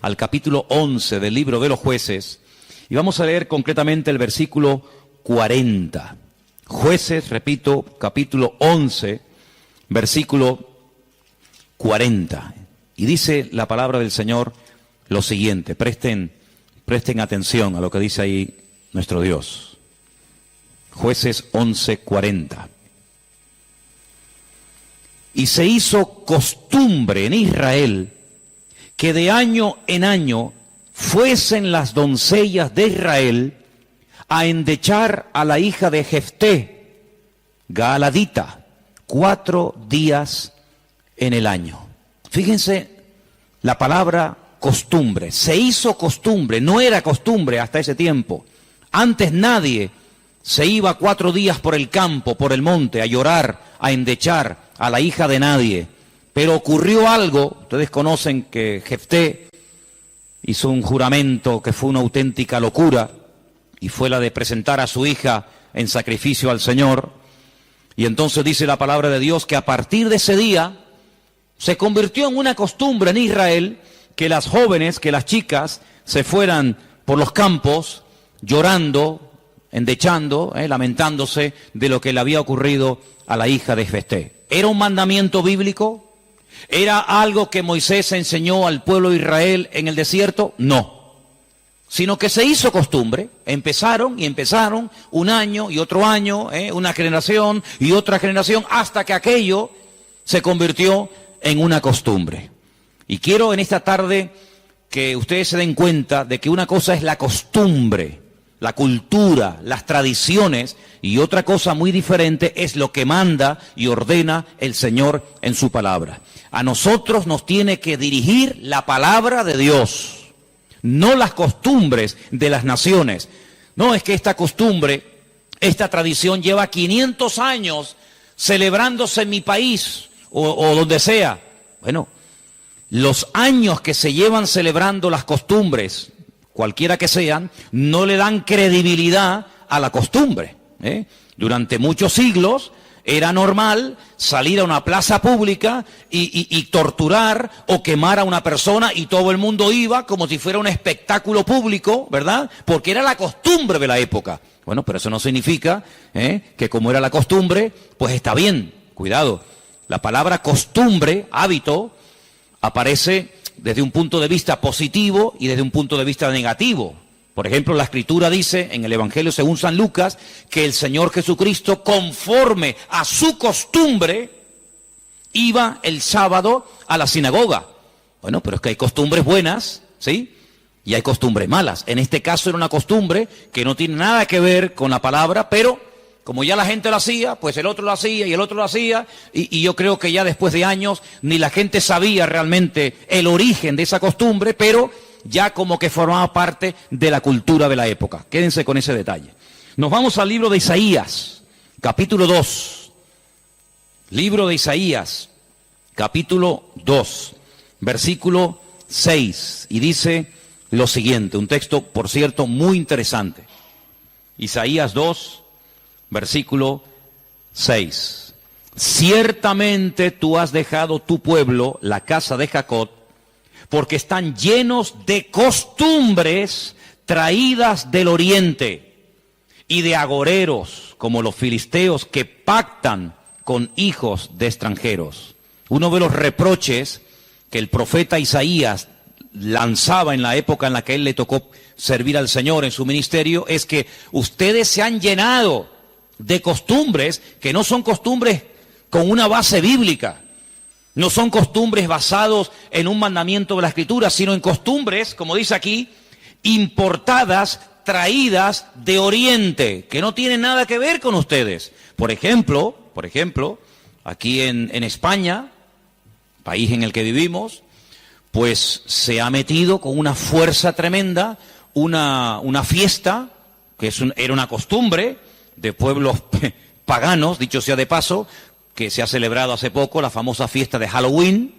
al capítulo 11 del libro de los Jueces y vamos a leer concretamente el versículo 40. Jueces, repito, capítulo 11, versículo 40. Y dice la palabra del Señor lo siguiente, presten atención a lo que dice ahí nuestro Dios. Jueces 11:40. Y se hizo costumbre en Israel que de año en año fuesen las doncellas de Israel a endechar a la hija de Jefté, Gaaladita, 4 días en el año. Fíjense la palabra costumbre. Se hizo costumbre, no era costumbre hasta ese tiempo. Antes nadie se iba 4 días por el campo, por el monte, a llorar, a endechar a la hija de nadie. Pero ocurrió algo, ustedes conocen que Jefté hizo un juramento que fue una auténtica locura, y fue la de presentar a su hija en sacrificio al Señor. Y entonces dice la palabra de Dios que a partir de ese día se convirtió en una costumbre en Israel que las jóvenes, que las chicas se fueran por los campos llorando, endechando, lamentándose de lo que le había ocurrido a la hija de Jefté. ¿Era un mandamiento bíblico? ¿Era algo que Moisés enseñó al pueblo de Israel en el desierto? No. Sino que se hizo costumbre. Empezaron un año y otro año, una generación y otra generación, hasta que aquello se convirtió en una costumbre. Y quiero en esta tarde que ustedes se den cuenta de que una cosa es la costumbre, la cultura, las tradiciones, y otra cosa muy diferente es lo que manda y ordena el Señor en su palabra. A nosotros nos tiene que dirigir la palabra de Dios, no las costumbres de las naciones. No es que esta costumbre, esta tradición lleva 500 años celebrándose en mi país o donde sea. Bueno, los años que se llevan celebrando las costumbres, cualquiera que sean, no le dan credibilidad a la costumbre. Durante muchos siglos era normal salir a una plaza pública y torturar o quemar a una persona, y todo el mundo iba como si fuera un espectáculo público, ¿verdad? Porque era la costumbre de la época. Bueno, pero eso no significa que como era la costumbre, pues está bien. Cuidado, la palabra costumbre, hábito, aparece desde un punto de vista positivo y desde un punto de vista negativo. Por ejemplo, la Escritura dice en el Evangelio según San Lucas que el Señor Jesucristo, conforme a su costumbre, iba el sábado a la sinagoga. Bueno, pero es que hay costumbres buenas, ¿sí? Y hay costumbres malas. En este caso era una costumbre que no tiene nada que ver con la palabra, pero como ya la gente lo hacía, pues el otro lo hacía y el otro lo hacía, y yo creo que ya después de años ni la gente sabía realmente el origen de esa costumbre, pero ya como que formaba parte de la cultura de la época. Quédense con ese detalle. Nos vamos al libro de Isaías, capítulo 2. Libro de Isaías, capítulo 2, versículo 6, y dice lo siguiente, un texto, por cierto, muy interesante. Isaías 2, versículo 6. Ciertamente tú has dejado tu pueblo, la casa de Jacob, porque están llenos de costumbres traídas del oriente y de agoreros, como los filisteos que pactan con hijos de extranjeros. Uno de los reproches que el profeta Isaías lanzaba en la época en la que él le tocó servir al Señor en su ministerio es que ustedes se han llenado de costumbres que no son costumbres con una base bíblica. No son costumbres basados en un mandamiento de la Escritura, sino en costumbres, como dice aquí, importadas, traídas de Oriente, que no tienen nada que ver con ustedes. Por ejemplo, aquí en España, país en el que vivimos, pues se ha metido con una fuerza tremenda una fiesta, que era una costumbre de pueblos paganos, dicho sea de paso, que se ha celebrado hace poco, la famosa fiesta de Halloween,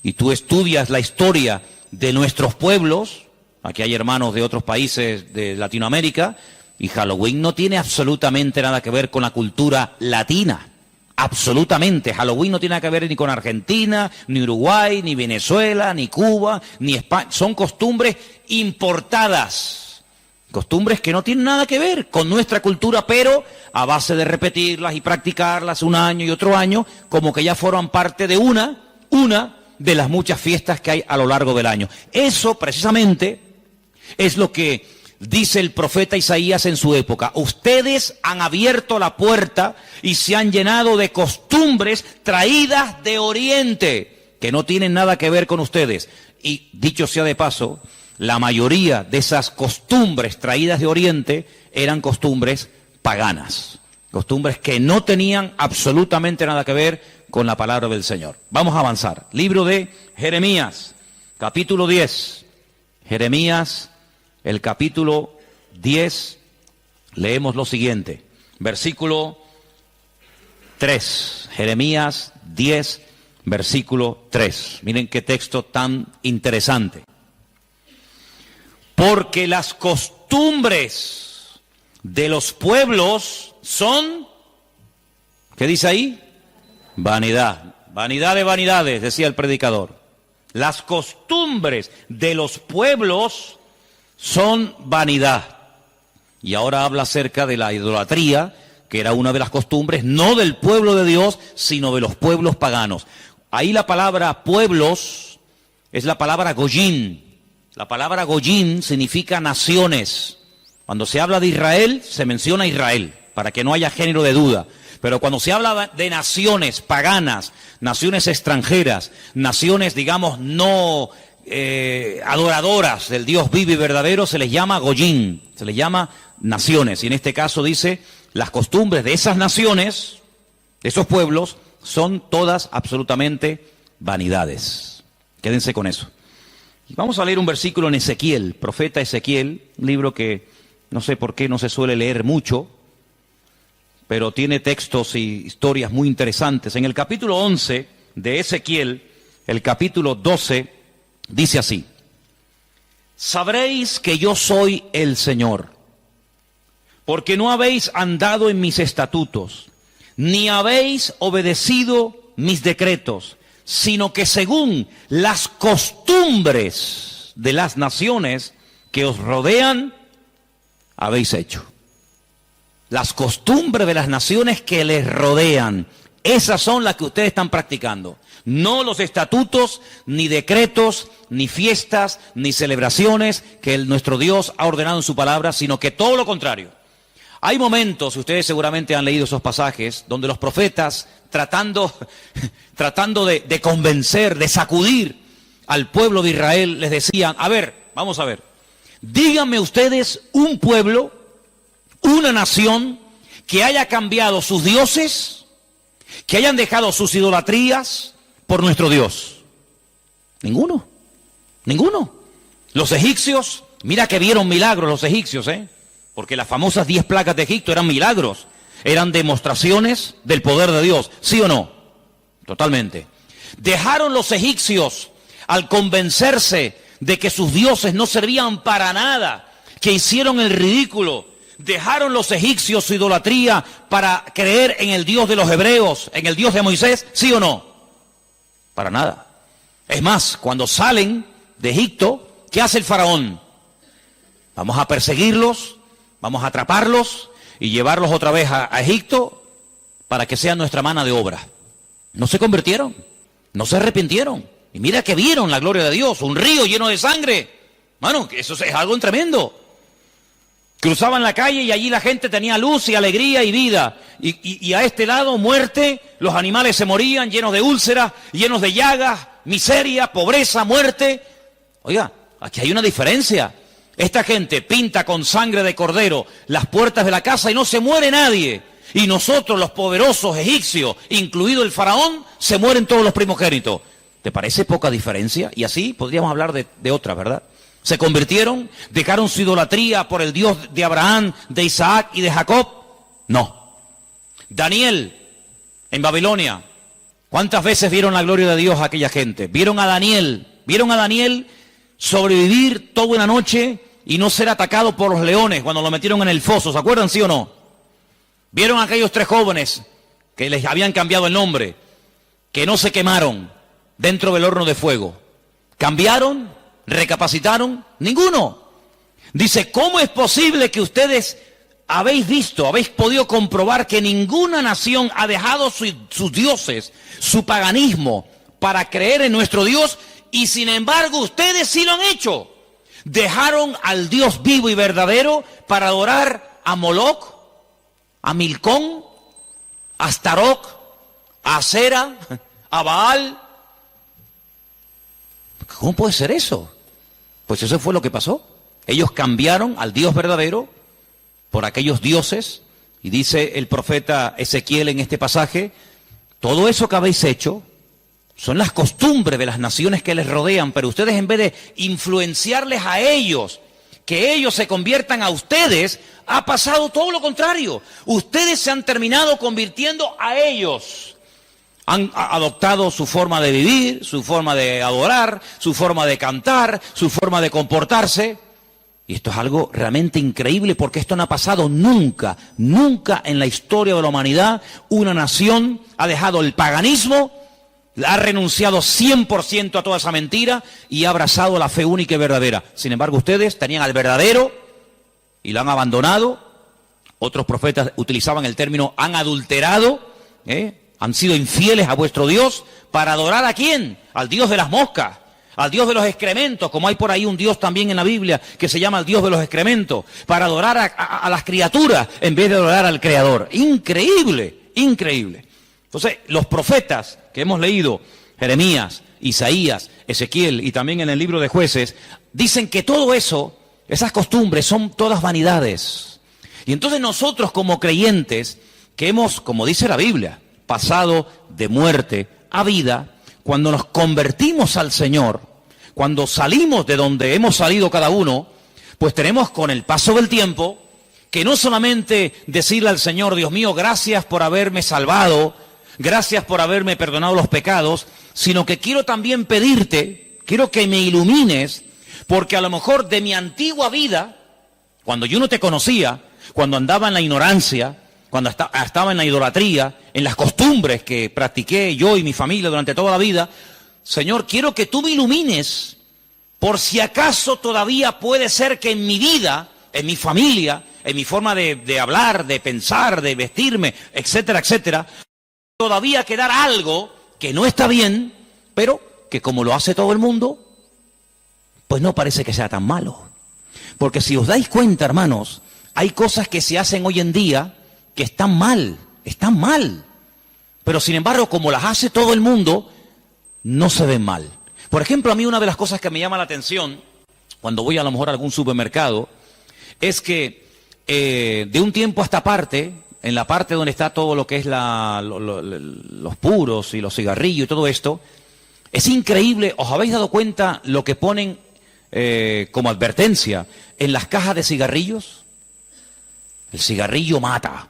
y tú estudias la historia de nuestros pueblos, aquí hay hermanos de otros países de Latinoamérica, y Halloween no tiene absolutamente nada que ver con la cultura latina. Absolutamente. Halloween no tiene nada que ver ni con Argentina, ni Uruguay, ni Venezuela, ni Cuba, ni España. Son costumbres importadas. Costumbres que no tienen nada que ver con nuestra cultura, pero a base de repetirlas y practicarlas un año y otro año, como que ya forman parte de una de las muchas fiestas que hay a lo largo del año. Eso precisamente es lo que dice el profeta Isaías en su época. Ustedes han abierto la puerta y se han llenado de costumbres traídas de Oriente, que no tienen nada que ver con ustedes. Y dicho sea de paso, la mayoría de esas costumbres traídas de Oriente eran costumbres paganas, costumbres que no tenían absolutamente nada que ver con la palabra del Señor. Vamos a avanzar. Libro de Jeremías, capítulo 10. Jeremías, el capítulo 10, leemos lo siguiente, versículo 3. Jeremías 10, versículo 3. Miren qué texto tan interesante. Porque las costumbres de los pueblos son, ¿qué dice ahí? Vanidad. Vanidad de vanidades, decía el predicador. Las costumbres de los pueblos son vanidad. Y ahora habla acerca de la idolatría, que era una de las costumbres, no del pueblo de Dios, sino de los pueblos paganos. Ahí la palabra pueblos es la palabra goyim. La palabra goyim significa naciones. Cuando se habla de Israel, se menciona Israel, para que no haya género de duda. Pero cuando se habla de naciones paganas, naciones extranjeras, naciones, digamos, no adoradoras del Dios vivo y verdadero, se les llama goyim, se les llama naciones. Y en este caso dice, las costumbres de esas naciones, de esos pueblos, son todas absolutamente vanidades. Quédense con eso. Vamos a leer un versículo en Ezequiel, profeta Ezequiel, un libro que no sé por qué no se suele leer mucho, pero tiene textos y historias muy interesantes. En el capítulo 11 de Ezequiel, el capítulo 12, dice así: sabréis que yo soy el Señor, porque no habéis andado en mis estatutos, ni habéis obedecido mis decretos, sino que según las costumbres de las naciones que os rodean, habéis hecho. Las costumbres de las naciones que les rodean, esas son las que ustedes están practicando. No los estatutos, ni decretos, ni fiestas, ni celebraciones que nuestro Dios ha ordenado en su palabra, sino que todo lo contrario. Hay momentos, ustedes seguramente han leído esos pasajes, donde los profetas, tratando de convencer, de sacudir al pueblo de Israel, les decían, a ver, vamos a ver, díganme ustedes un pueblo, una nación que haya cambiado sus dioses, que hayan dejado sus idolatrías por nuestro Dios. Ninguno, ninguno. Los egipcios, mira que vieron milagros los egipcios, porque las famosas 10 plagas de Egipto eran milagros, eran demostraciones del poder de Dios, ¿sí o no? Totalmente. Dejaron los egipcios al convencerse de que sus dioses no servían para nada, que hicieron el ridículo. ¿Dejaron los egipcios su idolatría para creer en el Dios de los hebreos, en el Dios de Moisés? ¿Sí o no? Para nada. Es más, cuando salen de Egipto, ¿qué hace el faraón? Vamos a perseguirlos, vamos a atraparlos y llevarlos otra vez a Egipto para que sean nuestra mano de obra. No se convirtieron, no se arrepintieron. Y mira que vieron la gloria de Dios, un río lleno de sangre. Bueno, eso es algo tremendo. Cruzaban la calle y allí la gente tenía luz y alegría y vida. Y a este lado, muerte, los animales se morían llenos de úlceras, llenos de llagas, miseria, pobreza, muerte. Oiga, aquí hay una diferencia. Esta gente pinta con sangre de cordero las puertas de la casa y no se muere nadie. Y nosotros, los poderosos egipcios, incluido el faraón, se mueren todos los primogénitos. ¿Te parece poca diferencia? Y así podríamos hablar de otra, ¿verdad? Se convirtieron, dejaron su idolatría por el Dios de Abraham, de Isaac y de Jacob. No. Daniel, en Babilonia, ¿cuántas veces vieron la gloria de Dios a aquella gente? Vieron a Daniel sobrevivir toda una noche y no ser atacado por los leones cuando lo metieron en el foso. ¿Se acuerdan, sí o no? Vieron a aquellos 3 jóvenes que les habían cambiado el nombre, que no se quemaron dentro del horno de fuego. ¿Cambiaron? ¿Recapacitaron? Ninguno. Dice, ¿cómo es posible que ustedes habéis podido comprobar que ninguna nación ha dejado sus dioses, su paganismo, para creer en nuestro Dios, y sin embargo ustedes sí lo han hecho? Dejaron al Dios vivo y verdadero para adorar a Moloch, a Milcón, a Astaroth, a Asera, a Baal. ¿Cómo puede ser eso? Pues eso fue lo que pasó. Ellos cambiaron al Dios verdadero por aquellos dioses, y dice el profeta Ezequiel en este pasaje, todo eso que habéis hecho son las costumbres de las naciones que les rodean, pero ustedes, en vez de influenciarles a ellos, que ellos se conviertan a ustedes, ha pasado todo lo contrario. Ustedes se han terminado convirtiendo a ellos. Han adoptado su forma de vivir, su forma de adorar, su forma de cantar, su forma de comportarse. Y esto es algo realmente increíble, porque esto no ha pasado nunca, nunca en la historia de la humanidad. Una nación ha dejado el paganismo, ha renunciado 100% a toda esa mentira y ha abrazado la fe única y verdadera. Sin embargo, ustedes tenían al verdadero y lo han abandonado. Otros profetas utilizaban el término han adulterado, han sido infieles a vuestro Dios. ¿Para adorar a quién? Al Dios de las moscas, al Dios de los excrementos, como hay por ahí un Dios también en la Biblia que se llama el Dios de los excrementos, para adorar a las criaturas en vez de adorar al Creador. Increíble, increíble. Entonces, los profetas que hemos leído, Jeremías, Isaías, Ezequiel y también en el libro de Jueces, dicen que todo eso, esas costumbres son todas vanidades. Y entonces nosotros como creyentes, que hemos, como dice la Biblia, pasado de muerte a vida, cuando nos convertimos al Señor, cuando salimos de donde hemos salido cada uno, pues tenemos con el paso del tiempo que no solamente decirle al Señor, Dios mío, gracias por haberme salvado, gracias por haberme perdonado los pecados, sino que quiero también pedirte, quiero que me ilumines, porque a lo mejor de mi antigua vida, cuando yo no te conocía, cuando andaba en la ignorancia, cuando estaba en la idolatría, en las costumbres que practiqué yo y mi familia durante toda la vida, Señor, quiero que tú me ilumines, por si acaso todavía puede ser que en mi vida, en mi familia, en mi forma de hablar, de pensar, de vestirme, etcétera, etcétera, todavía quedar algo que no está bien, pero que como lo hace todo el mundo, pues no parece que sea tan malo. Porque si os dais cuenta, hermanos, hay cosas que se hacen hoy en día que están mal, pero sin embargo, como las hace todo el mundo, no se ven mal. Por ejemplo, a mí una de las cosas que me llama la atención, cuando voy a lo mejor a algún supermercado, es que de un tiempo a esta parte, en la parte donde está todo lo que es los puros y los cigarrillos y todo esto, es increíble. ¿Os habéis dado cuenta lo que ponen como advertencia en las cajas de cigarrillos? El cigarrillo mata,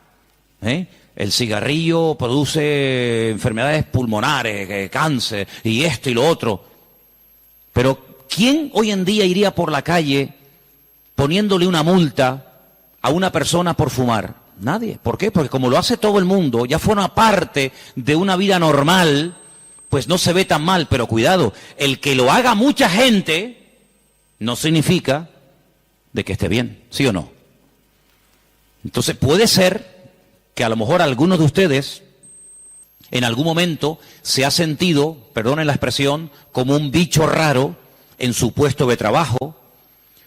el cigarrillo produce enfermedades pulmonares, cáncer y esto y lo otro. Pero ¿quién hoy en día iría por la calle poniéndole una multa a una persona por fumar? Nadie. ¿Por qué? Porque como lo hace todo el mundo, ya forma parte de una vida normal, pues no se ve tan mal. Pero cuidado, el que lo haga mucha gente no significa de que esté bien, ¿sí o no? Entonces puede ser que a lo mejor algunos de ustedes en algún momento se ha sentido, perdonen la expresión, como un bicho raro en su puesto de trabajo,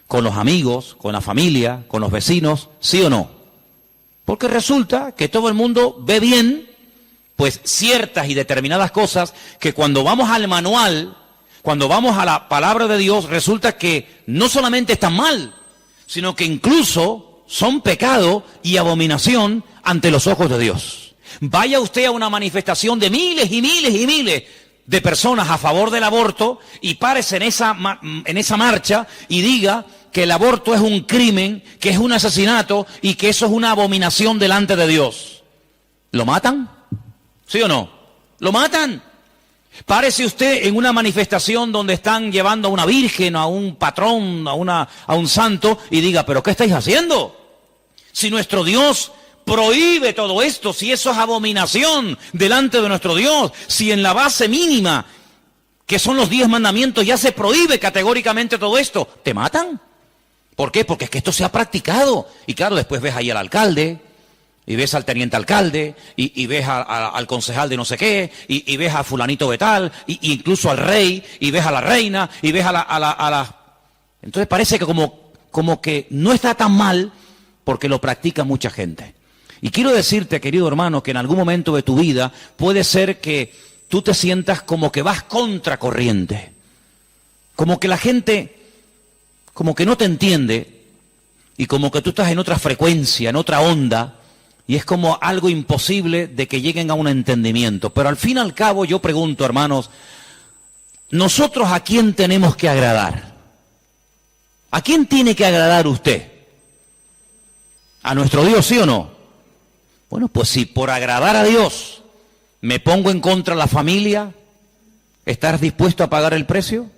con los amigos, con la familia, con los vecinos, ¿sí o no? Porque resulta que todo el mundo ve bien, pues ciertas y determinadas cosas que cuando vamos al manual, cuando vamos a la palabra de Dios, resulta que no solamente están mal, sino que incluso son pecado y abominación ante los ojos de Dios. Vaya usted a una manifestación de miles y miles y miles de personas a favor del aborto y párese en esa marcha y diga que el aborto es un crimen, que es un asesinato y que eso es una abominación delante de Dios. ¿Lo matan? ¿Sí o no? ¿Lo matan? Párese usted en una manifestación donde están llevando a una virgen, a un patrón, a un santo y diga, ¿pero qué estáis haciendo? Si nuestro Dios prohíbe todo esto, si eso es abominación delante de nuestro Dios, si en la base mínima, que son los 10 mandamientos, ya se prohíbe categóricamente todo esto, te matan. ¿Por qué? Porque es que esto se ha practicado. Y claro, después ves ahí al alcalde, y ves al teniente alcalde, y ves al concejal de no sé qué, y ves a fulanito de tal, y incluso al rey, y ves a la reina, y ves a la... Entonces parece que como que no está tan mal, porque lo practica mucha gente. Y quiero decirte, querido hermano, que en algún momento de tu vida puede ser que tú te sientas como que vas contracorriente, como que la gente, como que no te entiende, y como que tú estás en otra frecuencia, en otra onda, y es como algo imposible de que lleguen a un entendimiento. Pero al fin y al cabo yo pregunto, hermanos, ¿nosotros a quién tenemos que agradar? ¿A quién tiene que agradar usted? ¿A nuestro Dios, sí o no? Bueno, pues si por agradar a Dios me pongo en contra de la familia, ¿estás dispuesto a pagar el precio?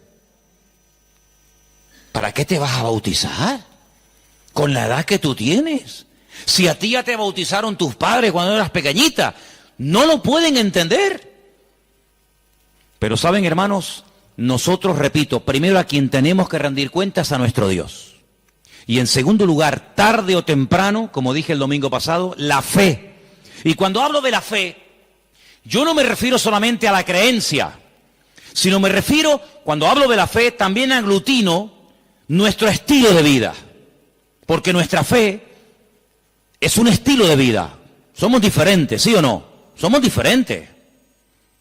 ¿Para qué te vas a bautizar? Con la edad que tú tienes. Si a ti ya te bautizaron tus padres cuando eras pequeñita, no lo pueden entender. Pero saben, hermanos, nosotros, repito, primero a quien tenemos que rendir cuentas a nuestro Dios. Y en segundo lugar, tarde o temprano, como dije el domingo pasado, la fe. Y cuando hablo de la fe, yo no me refiero solamente a la creencia, sino me refiero, cuando hablo de la fe, también aglutino nuestro estilo de vida. Porque nuestra fe es un estilo de vida. Somos diferentes, ¿sí o no? Somos diferentes.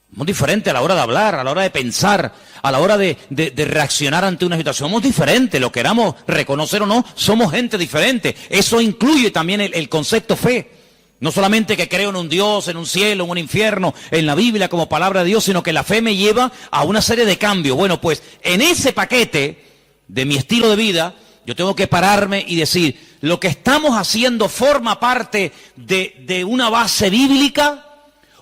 Somos diferentes a la hora de hablar, a la hora de pensar, a la hora de reaccionar ante una situación. Somos diferentes, lo queramos reconocer o no, somos gente diferente. Eso incluye también el concepto fe. No solamente que creo en un Dios, en un cielo, en un infierno, en la Biblia como palabra de Dios, sino que la fe me lleva a una serie de cambios. Bueno, pues en ese paquete de mi estilo de vida, yo tengo que pararme y decir, ¿lo que estamos haciendo forma parte de una base bíblica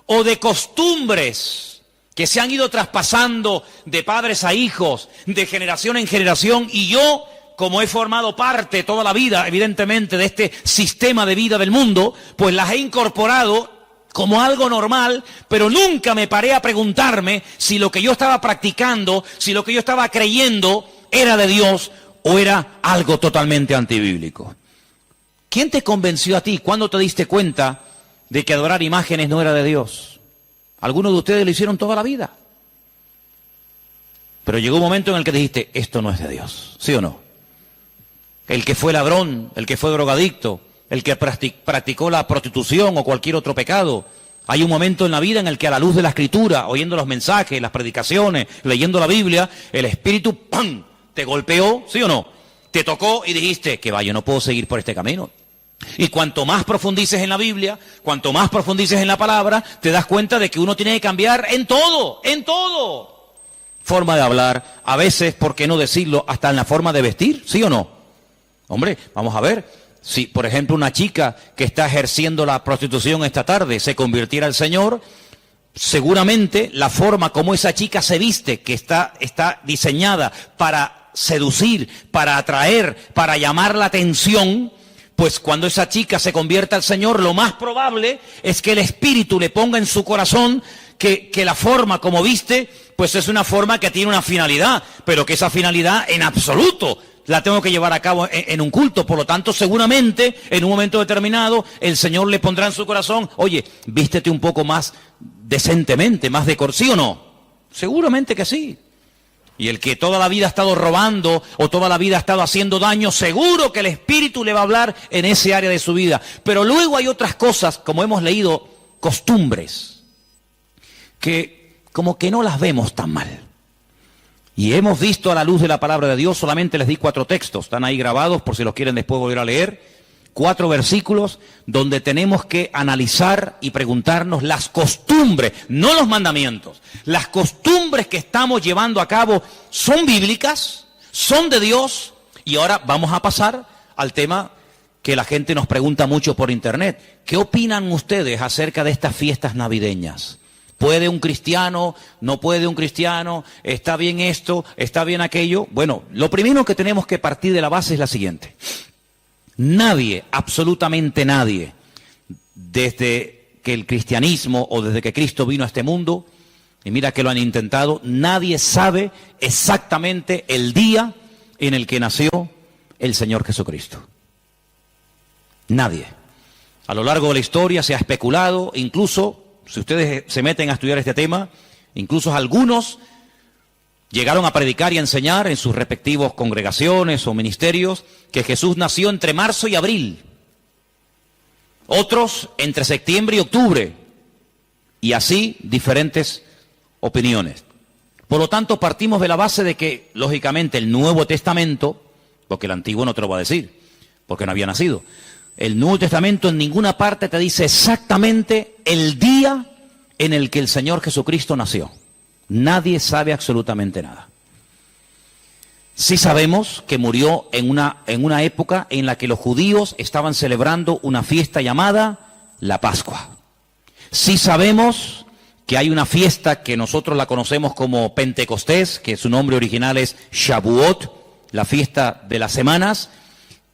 o de costumbres que se han ido traspasando de padres a hijos, de generación en generación? Y yo, como he formado parte toda la vida, evidentemente, de este sistema de vida del mundo, pues las he incorporado como algo normal, pero nunca me paré a preguntarme si lo que yo estaba practicando, si lo que yo estaba creyendo era de Dios o era algo totalmente antibíblico. ¿Quién te convenció a ti? ¿Cuándo te diste cuenta de que adorar imágenes no era de Dios? Algunos de ustedes lo hicieron toda la vida. Pero llegó un momento en el que dijiste, esto no es de Dios, ¿sí o no? El que fue ladrón, el que fue drogadicto, el que practicó la prostitución o cualquier otro pecado. Hay un momento en la vida en el que a la luz de la Escritura, oyendo los mensajes, las predicaciones, leyendo la Biblia, el Espíritu, ¡pam!, te golpeó, ¿sí o no? Te tocó y dijiste, que va, yo no puedo seguir por este camino. Y cuanto más profundices en la Biblia, cuanto más profundices en la palabra, te das cuenta de que uno tiene que cambiar en todo, en todo. Forma de hablar, a veces, ¿por qué no decirlo?, hasta en la forma de vestir, ¿sí o no? Hombre, vamos a ver, si por ejemplo una chica que está ejerciendo la prostitución esta tarde se convirtiera al Señor, seguramente la forma como esa chica se viste, que está diseñada para seducir, para atraer, para llamar la atención, pues cuando esa chica se convierta al Señor, lo más probable es que el Espíritu le ponga en su corazón que la forma como viste, pues es una forma que tiene una finalidad, pero que esa finalidad en absoluto la tengo que llevar a cabo en un culto. Por lo tanto, seguramente, en un momento determinado, el Señor le pondrá en su corazón, oye, vístete un poco más decentemente, más ¿sí o no? Seguramente que sí. Y el que toda la vida ha estado robando o toda la vida ha estado haciendo daño, seguro que el Espíritu le va a hablar en ese área de su vida. Pero luego hay otras cosas, como hemos leído, costumbres, que como que no las vemos tan mal. Y hemos visto a la luz de la palabra de Dios, solamente les di 4 textos, están ahí grabados por si los quieren después volver a leer, 4 versículos donde tenemos que analizar y preguntarnos las costumbres, no los mandamientos. Las costumbres que estamos llevando a cabo son bíblicas, son de Dios. Y ahora vamos a pasar al tema que la gente nos pregunta mucho por internet. ¿Qué opinan ustedes acerca de estas fiestas navideñas? ¿Puede un cristiano? ¿No puede un cristiano? ¿Está bien esto? ¿Está bien aquello? Bueno, lo primero que tenemos que partir de la base es la siguiente. Nadie, absolutamente nadie, desde que el cristianismo o desde que Cristo vino a este mundo, y mira que lo han intentado, nadie sabe exactamente el día en el que nació el Señor Jesucristo. Nadie. A lo largo de la historia se ha especulado, incluso, si ustedes se meten a estudiar este tema, incluso algunos llegaron a predicar y a enseñar en sus respectivos congregaciones o ministerios que Jesús nació entre marzo y abril. Otros entre septiembre y octubre. Y así diferentes opiniones. Por lo tanto, partimos de la base de que, lógicamente, el Nuevo Testamento, porque el Antiguo no te lo va a decir, porque no había nacido, el Nuevo Testamento en ninguna parte te dice exactamente el día en el que el Señor Jesucristo nació. Nadie sabe absolutamente nada. Sí sabemos que murió en una época en la que los judíos estaban celebrando una fiesta llamada la Pascua. Sí sabemos que hay una fiesta que nosotros la conocemos como Pentecostés, que su nombre original es Shavuot, la fiesta de las semanas,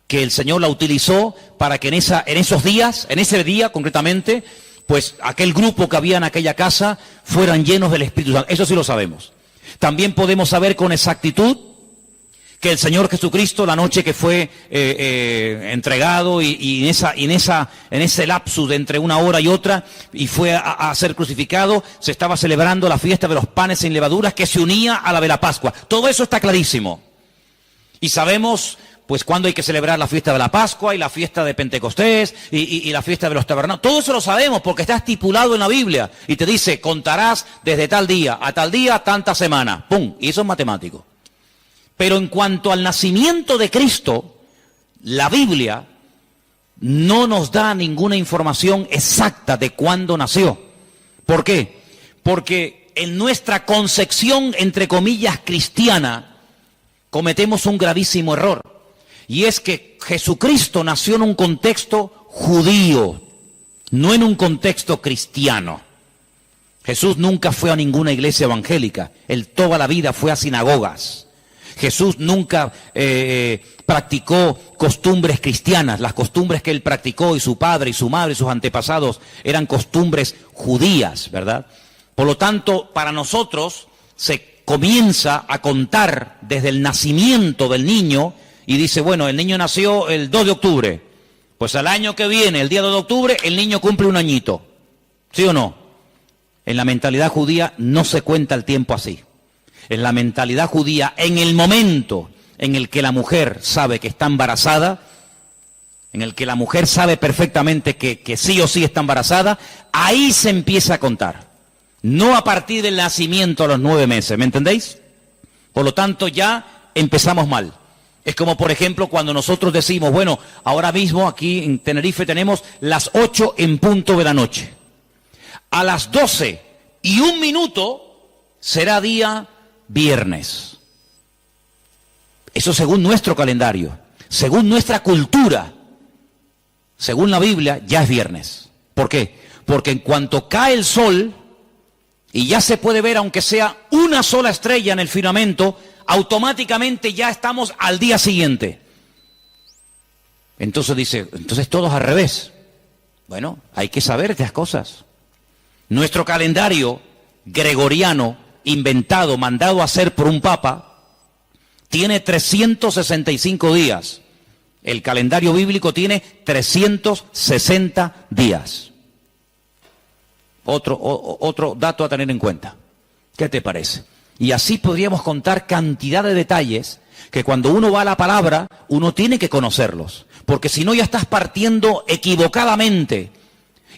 que el Señor la utilizó para que en esos días, en ese día concretamente, pues aquel grupo que había en aquella casa fueran llenos del Espíritu Santo. Eso sí lo sabemos. También podemos saber con exactitud que el Señor Jesucristo, la noche que fue entregado y en ese lapsus de entre una hora y otra, y fue a ser crucificado, se estaba celebrando la fiesta de los panes sin levaduras que se unía a la de la Pascua. Todo eso está clarísimo. Y sabemos pues cuándo hay que celebrar la fiesta de la Pascua y la fiesta de Pentecostés y la fiesta de los tabernáculos. Todo eso lo sabemos porque está estipulado en la Biblia. Y te dice, contarás desde tal día a tal día, tanta semana. ¡Pum! Y eso es matemático. Pero en cuanto al nacimiento de Cristo, la Biblia no nos da ninguna información exacta de cuándo nació. ¿Por qué? Porque en nuestra concepción, entre comillas, cristiana, cometemos un gravísimo error. Y es que Jesucristo nació en un contexto judío, no en un contexto cristiano. Jesús nunca fue a ninguna iglesia evangélica, él toda la vida fue a sinagogas. Jesús nunca practicó costumbres cristianas. Las costumbres que él practicó y su padre y su madre y sus antepasados eran costumbres judías, ¿verdad? Por lo tanto, para nosotros se comienza a contar desde el nacimiento del niño y dice, bueno, el niño nació el 2 de octubre. Pues al año que viene, el día 2 de octubre, el niño cumple un añito. ¿Sí o no? En la mentalidad judía no se cuenta el tiempo así. En la mentalidad judía, en el momento en el que la mujer sabe que está embarazada, en el que la mujer sabe perfectamente que sí o sí está embarazada, ahí se empieza a contar. No a partir del nacimiento a los 9 meses, ¿me entendéis? Por lo tanto, ya empezamos mal. Es como, por ejemplo, cuando nosotros decimos, bueno, ahora mismo aquí en Tenerife tenemos las 8 en punto de la noche. A las 12:01 será día viernes. Eso según nuestro calendario, según nuestra cultura, según la Biblia, ya es viernes. ¿Por qué? Porque en cuanto cae el sol y ya se puede ver, aunque sea una sola estrella en el firmamento, automáticamente ya estamos al día siguiente. Entonces dice, entonces todos al revés. Bueno, hay que saber estas cosas. Nuestro calendario gregoriano, inventado, mandado a hacer por un papa, tiene 365 días. El calendario bíblico tiene 360 días. Otro dato a tener en cuenta. ¿Qué te parece? Y así podríamos contar cantidad de detalles que cuando uno va a la palabra, uno tiene que conocerlos. Porque si no ya estás partiendo equivocadamente.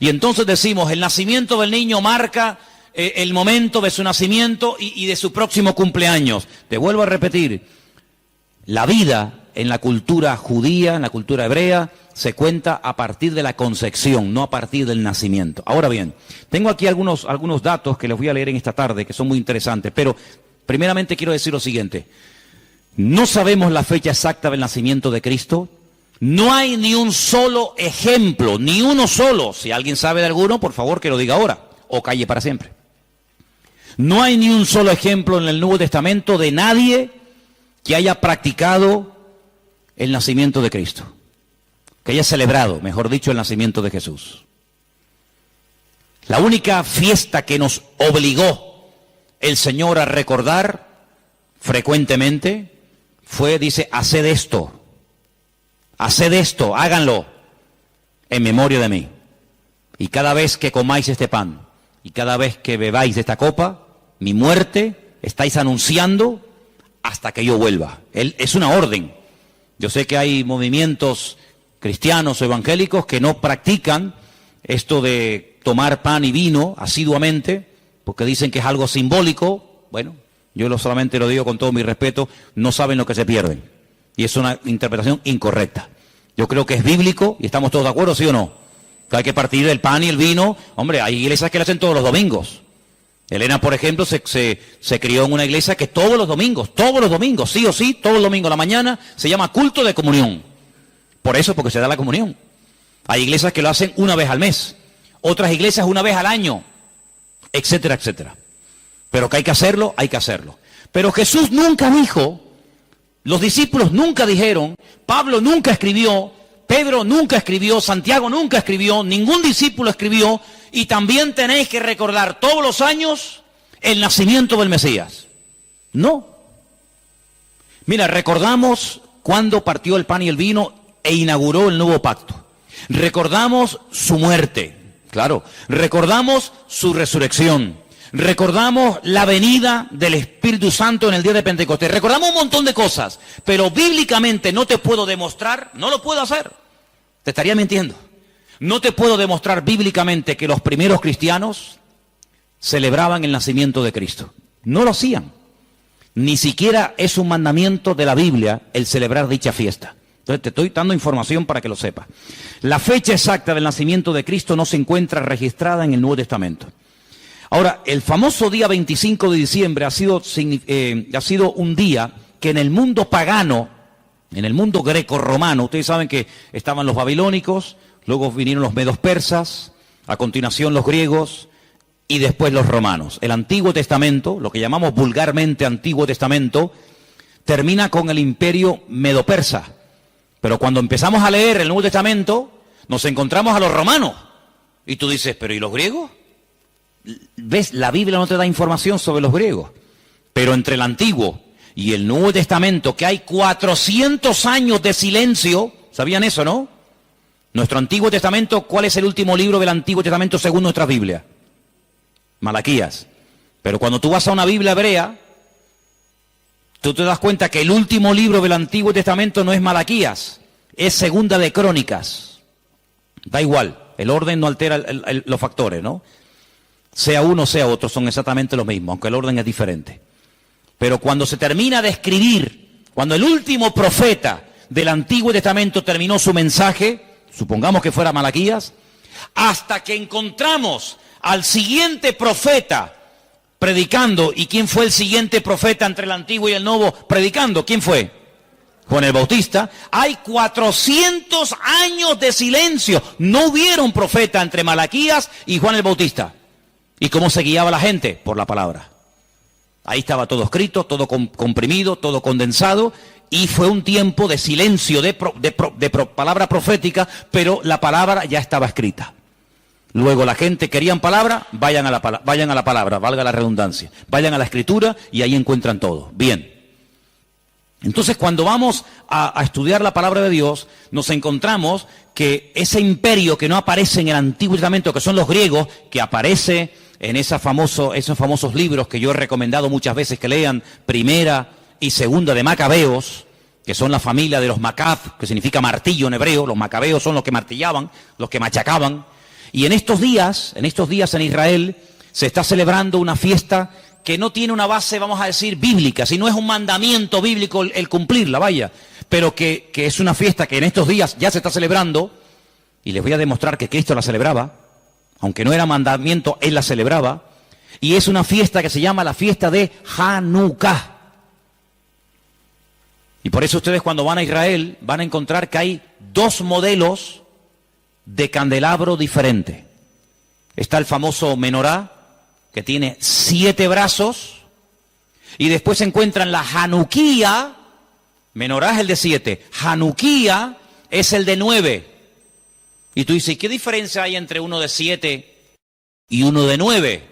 Y entonces decimos, el nacimiento del niño marca el momento de su nacimiento y de su próximo cumpleaños. Te vuelvo a repetir, la vida en la cultura judía, en la cultura hebrea, se cuenta a partir de la concepción, no a partir del nacimiento. Ahora bien, tengo aquí algunos datos que les voy a leer en esta tarde, que son muy interesantes, pero primeramente quiero decir lo siguiente. No sabemos la fecha exacta del nacimiento de Cristo. No hay ni un solo ejemplo, ni uno solo. Si alguien sabe de alguno, por favor que lo diga ahora, o calle para siempre. No hay ni un solo ejemplo en el Nuevo Testamento de nadie que haya practicado el nacimiento de Cristo, que haya celebrado, mejor dicho, el nacimiento de Jesús. La única fiesta que nos obligó el Señor a recordar frecuentemente fue, dice, haced esto, háganlo en memoria de mí. Y cada vez que comáis este pan y cada vez que bebáis de esta copa, mi muerte estáis anunciando hasta que yo vuelva. Es una orden. Yo sé que hay movimientos cristianos o evangélicos que no practican esto de tomar pan y vino asiduamente, porque dicen que es algo simbólico. Bueno, yo solamente lo digo con todo mi respeto, no saben lo que se pierden. Y es una interpretación incorrecta. Yo creo que es bíblico, y estamos todos de acuerdo, ¿sí o no? Que hay que partir del pan y el vino. Hombre, hay iglesias que lo hacen todos los domingos. Elena, por ejemplo, se crió en una iglesia que todos los domingos, sí o sí, todos los domingos a la mañana, se llama culto de comunión. Por eso, porque se da la comunión. Hay iglesias que lo hacen una vez al mes, otras iglesias una vez al año, etcétera, etcétera. Pero que hay que hacerlo, hay que hacerlo. Pero Jesús nunca dijo, los discípulos nunca dijeron, Pablo nunca escribió, Pedro nunca escribió, Santiago nunca escribió, ningún discípulo escribió, y también tenéis que recordar todos los años el nacimiento del Mesías. No. Mira, recordamos cuando partió el pan y el vino e inauguró el nuevo pacto. Recordamos su muerte, claro. Recordamos su resurrección. Recordamos la venida del Espíritu Santo en el día de Pentecostés. Recordamos un montón de cosas, pero bíblicamente no te puedo demostrar, no lo puedo hacer. Te estaría mintiendo. No te puedo demostrar bíblicamente que los primeros cristianos celebraban el nacimiento de Cristo. No lo hacían. Ni siquiera es un mandamiento de la Biblia el celebrar dicha fiesta. Entonces te estoy dando información para que lo sepas. La fecha exacta del nacimiento de Cristo no se encuentra registrada en el Nuevo Testamento. Ahora, el famoso día 25 de diciembre ha sido un día que en el mundo pagano, en el mundo greco-romano, ustedes saben que estaban los babilónicos, luego vinieron los medos persas, a continuación los griegos y después los romanos. El Antiguo Testamento, lo que llamamos vulgarmente Antiguo Testamento, termina con el imperio medo-persa. Pero cuando empezamos a leer el Nuevo Testamento, nos encontramos a los romanos. Y tú dices, ¿pero y los griegos? ¿Ves? La Biblia no te da información sobre los griegos. Pero entre el Antiguo y el Nuevo Testamento, que hay 400 años de silencio, ¿sabían eso, no? Nuestro Antiguo Testamento, ¿cuál es el último libro del Antiguo Testamento según nuestra Biblia? Malaquías. Pero cuando tú vas a una Biblia hebrea, tú te das cuenta que el último libro del Antiguo Testamento no es Malaquías, es Segunda de Crónicas. Da igual, el orden no altera los factores, ¿no? Sea uno, sea otro, son exactamente los mismos, aunque el orden es diferente. Pero cuando se termina de escribir, cuando el último profeta del Antiguo Testamento terminó su mensaje, supongamos que fuera Malaquías, hasta que encontramos al siguiente profeta predicando. ¿Y quién fue el siguiente profeta entre el Antiguo y el Nuevo predicando? ¿Quién fue? Juan el Bautista. Hay 400 años de silencio. No hubieron profeta entre Malaquías y Juan el Bautista. ¿Y cómo se guiaba la gente? Por la palabra. Ahí estaba todo escrito, todo comprimido, todo condensado, y fue un tiempo de silencio, de palabra profética, pero la palabra ya estaba escrita. Luego la gente querían palabra, vayan a la palabra, valga la redundancia, vayan a la escritura y ahí encuentran todo. Bien. Entonces cuando vamos a estudiar la palabra de Dios, nos encontramos que ese imperio que no aparece en el Antiguo Testamento, que son los griegos, que aparece en esos famosos libros que yo he recomendado muchas veces que lean, Primera y Segunda de Macabeos, que son la familia de los Macab, que significa martillo en hebreo. Los macabeos son los que martillaban, los que machacaban. Y en estos días en Israel se está celebrando una fiesta que no tiene una base, vamos a decir, bíblica, sino es un mandamiento bíblico el cumplirla, vaya, pero que es una fiesta que en estos días ya se está celebrando, y les voy a demostrar que Cristo la celebraba, aunque no era mandamiento, Él la celebraba, y es una fiesta que se llama la fiesta de Hanukkah. Y por eso ustedes cuando van a Israel van a encontrar que hay dos modelos de candelabro diferente. Está el famoso menorá, que tiene 7 brazos, y después se encuentran la Hanukkía. Menorá es el de 7, Hanukkía es el de 9. Y tú dices, ¿qué diferencia hay entre uno de 7 y uno de 9.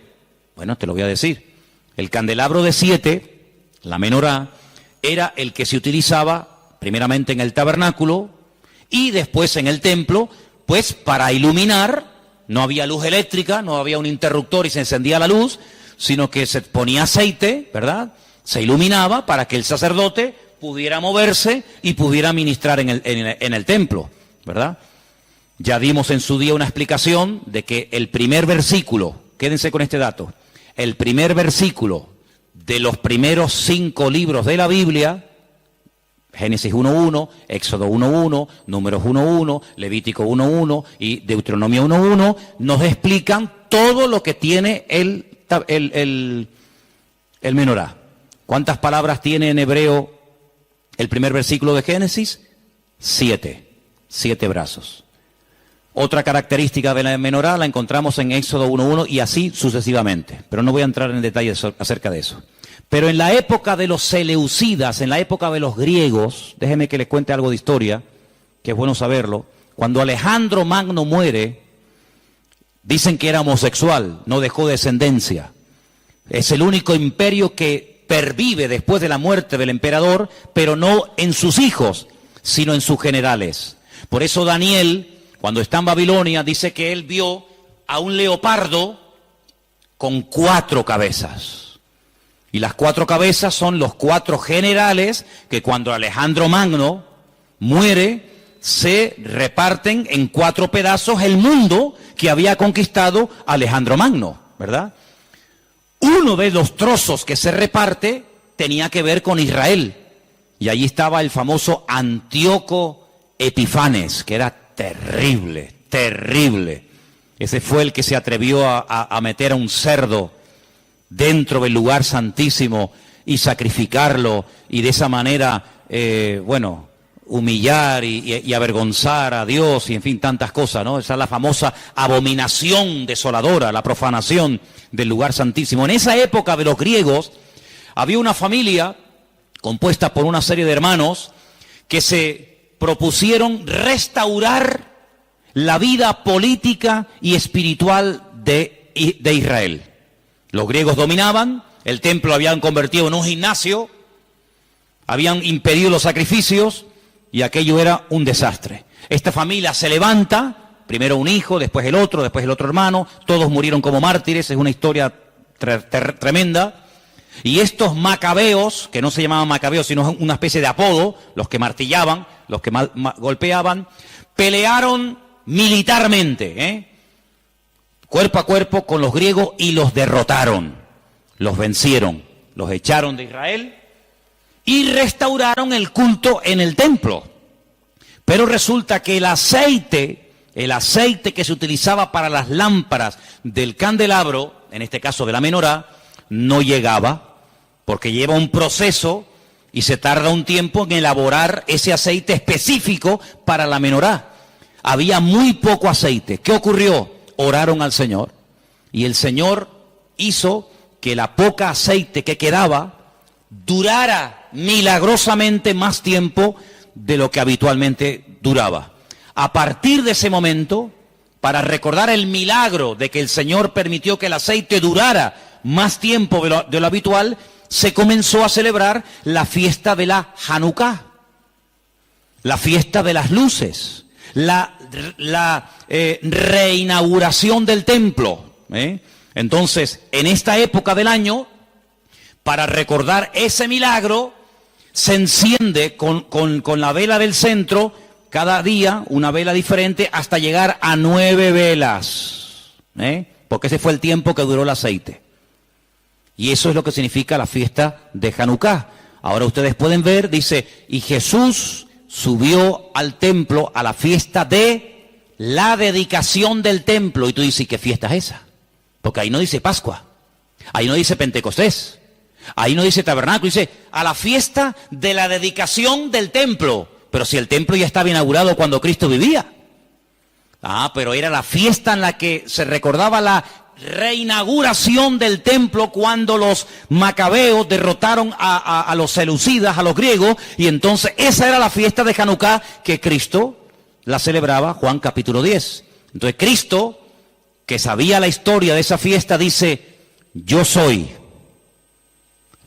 Bueno, te lo voy a decir. El candelabro de 7, la menorá, era el que se utilizaba primeramente en el tabernáculo y después en el templo, pues para iluminar. No había luz eléctrica, no había un interruptor y se encendía la luz, sino que se ponía aceite, ¿verdad? Se iluminaba para que el sacerdote pudiera moverse y pudiera ministrar en el templo, ¿verdad? Ya dimos en su día una explicación de que el primer versículo, quédense con este dato, el primer versículo de los primeros 5 libros de la Biblia, Génesis 1.1, Éxodo 1.1, Números 1.1, Levítico 1.1 y Deuteronomio 1.1, nos explican todo lo que tiene el menorá. ¿Cuántas palabras tiene en hebreo el primer versículo de Génesis? 7 brazos. Otra característica de la menorá la encontramos en Éxodo 1.1 y así sucesivamente, pero no voy a entrar en detalles acerca de eso. Pero en la época de los seleucidas, en la época de los griegos, déjeme que les cuente algo de historia, que es bueno saberlo. Cuando Alejandro Magno muere, dicen que era homosexual, no dejó descendencia. Es el único imperio que pervive después de la muerte del emperador, pero no en sus hijos, sino en sus generales. Por eso Daniel, cuando está en Babilonia, dice que él vio a un leopardo con 4 cabezas. Y las 4 cabezas son los 4 generales que cuando Alejandro Magno muere, se reparten en 4 pedazos el mundo que había conquistado Alejandro Magno, ¿verdad? Uno de los trozos que se reparte tenía que ver con Israel. Y allí estaba el famoso Antíoco Epifanes, que era terrible, terrible. Ese fue el que se atrevió a meter a un cerdo dentro del lugar santísimo y sacrificarlo y de esa manera, humillar y avergonzar a Dios y en fin, tantas cosas, ¿no? Esa es la famosa abominación desoladora, la profanación del lugar santísimo. En esa época de los griegos había una familia compuesta por una serie de hermanos que se propusieron restaurar la vida política y espiritual de Israel. Los griegos dominaban, el templo lo habían convertido en un gimnasio, habían impedido los sacrificios y aquello era un desastre. Esta familia se levanta, primero un hijo, después el otro hermano, todos murieron como mártires, es una historia tremenda. Y estos macabeos, que no se llamaban macabeos, sino una especie de apodo, los que martillaban, los que golpeaban, pelearon militarmente, cuerpo a cuerpo con los griegos y los derrotaron, los vencieron, los echaron de Israel y restauraron el culto en el templo. Pero resulta que el aceite que se utilizaba para las lámparas del candelabro, en este caso de la menorá, no llegaba, porque lleva un proceso y se tarda un tiempo en elaborar ese aceite específico para la menorá. Había muy poco aceite. ¿Qué ocurrió? Oraron al Señor y el Señor hizo que la poca aceite que quedaba durara milagrosamente más tiempo de lo que habitualmente duraba. A partir de ese momento, para recordar el milagro de que el Señor permitió que el aceite durara más tiempo de lo habitual, se comenzó a celebrar la fiesta de la Hanukkah, la fiesta de las luces, la reinauguración del templo. Entonces, en esta época del año, para recordar ese milagro, se enciende con la vela del centro, cada día una vela diferente, hasta llegar a 9 velas. Porque ese fue el tiempo que duró el aceite. Y eso es lo que significa la fiesta de Hanukkah. Ahora ustedes pueden ver, dice, y Jesús subió al templo a la fiesta de la dedicación del templo. Y tú dices, ¿qué fiesta es esa? Porque ahí no dice Pascua, ahí no dice Pentecostés, ahí no dice Tabernáculo, dice a la fiesta de la dedicación del templo. Pero si el templo ya estaba inaugurado cuando Cristo vivía. Pero era la fiesta en la que se recordaba la reinauguración del templo cuando los macabeos derrotaron a los seleucidas, a los griegos, y entonces esa era la fiesta de Hanukkah que Cristo la celebraba, Juan capítulo 10. Entonces Cristo que sabía la historia de esa fiesta, dice: yo soy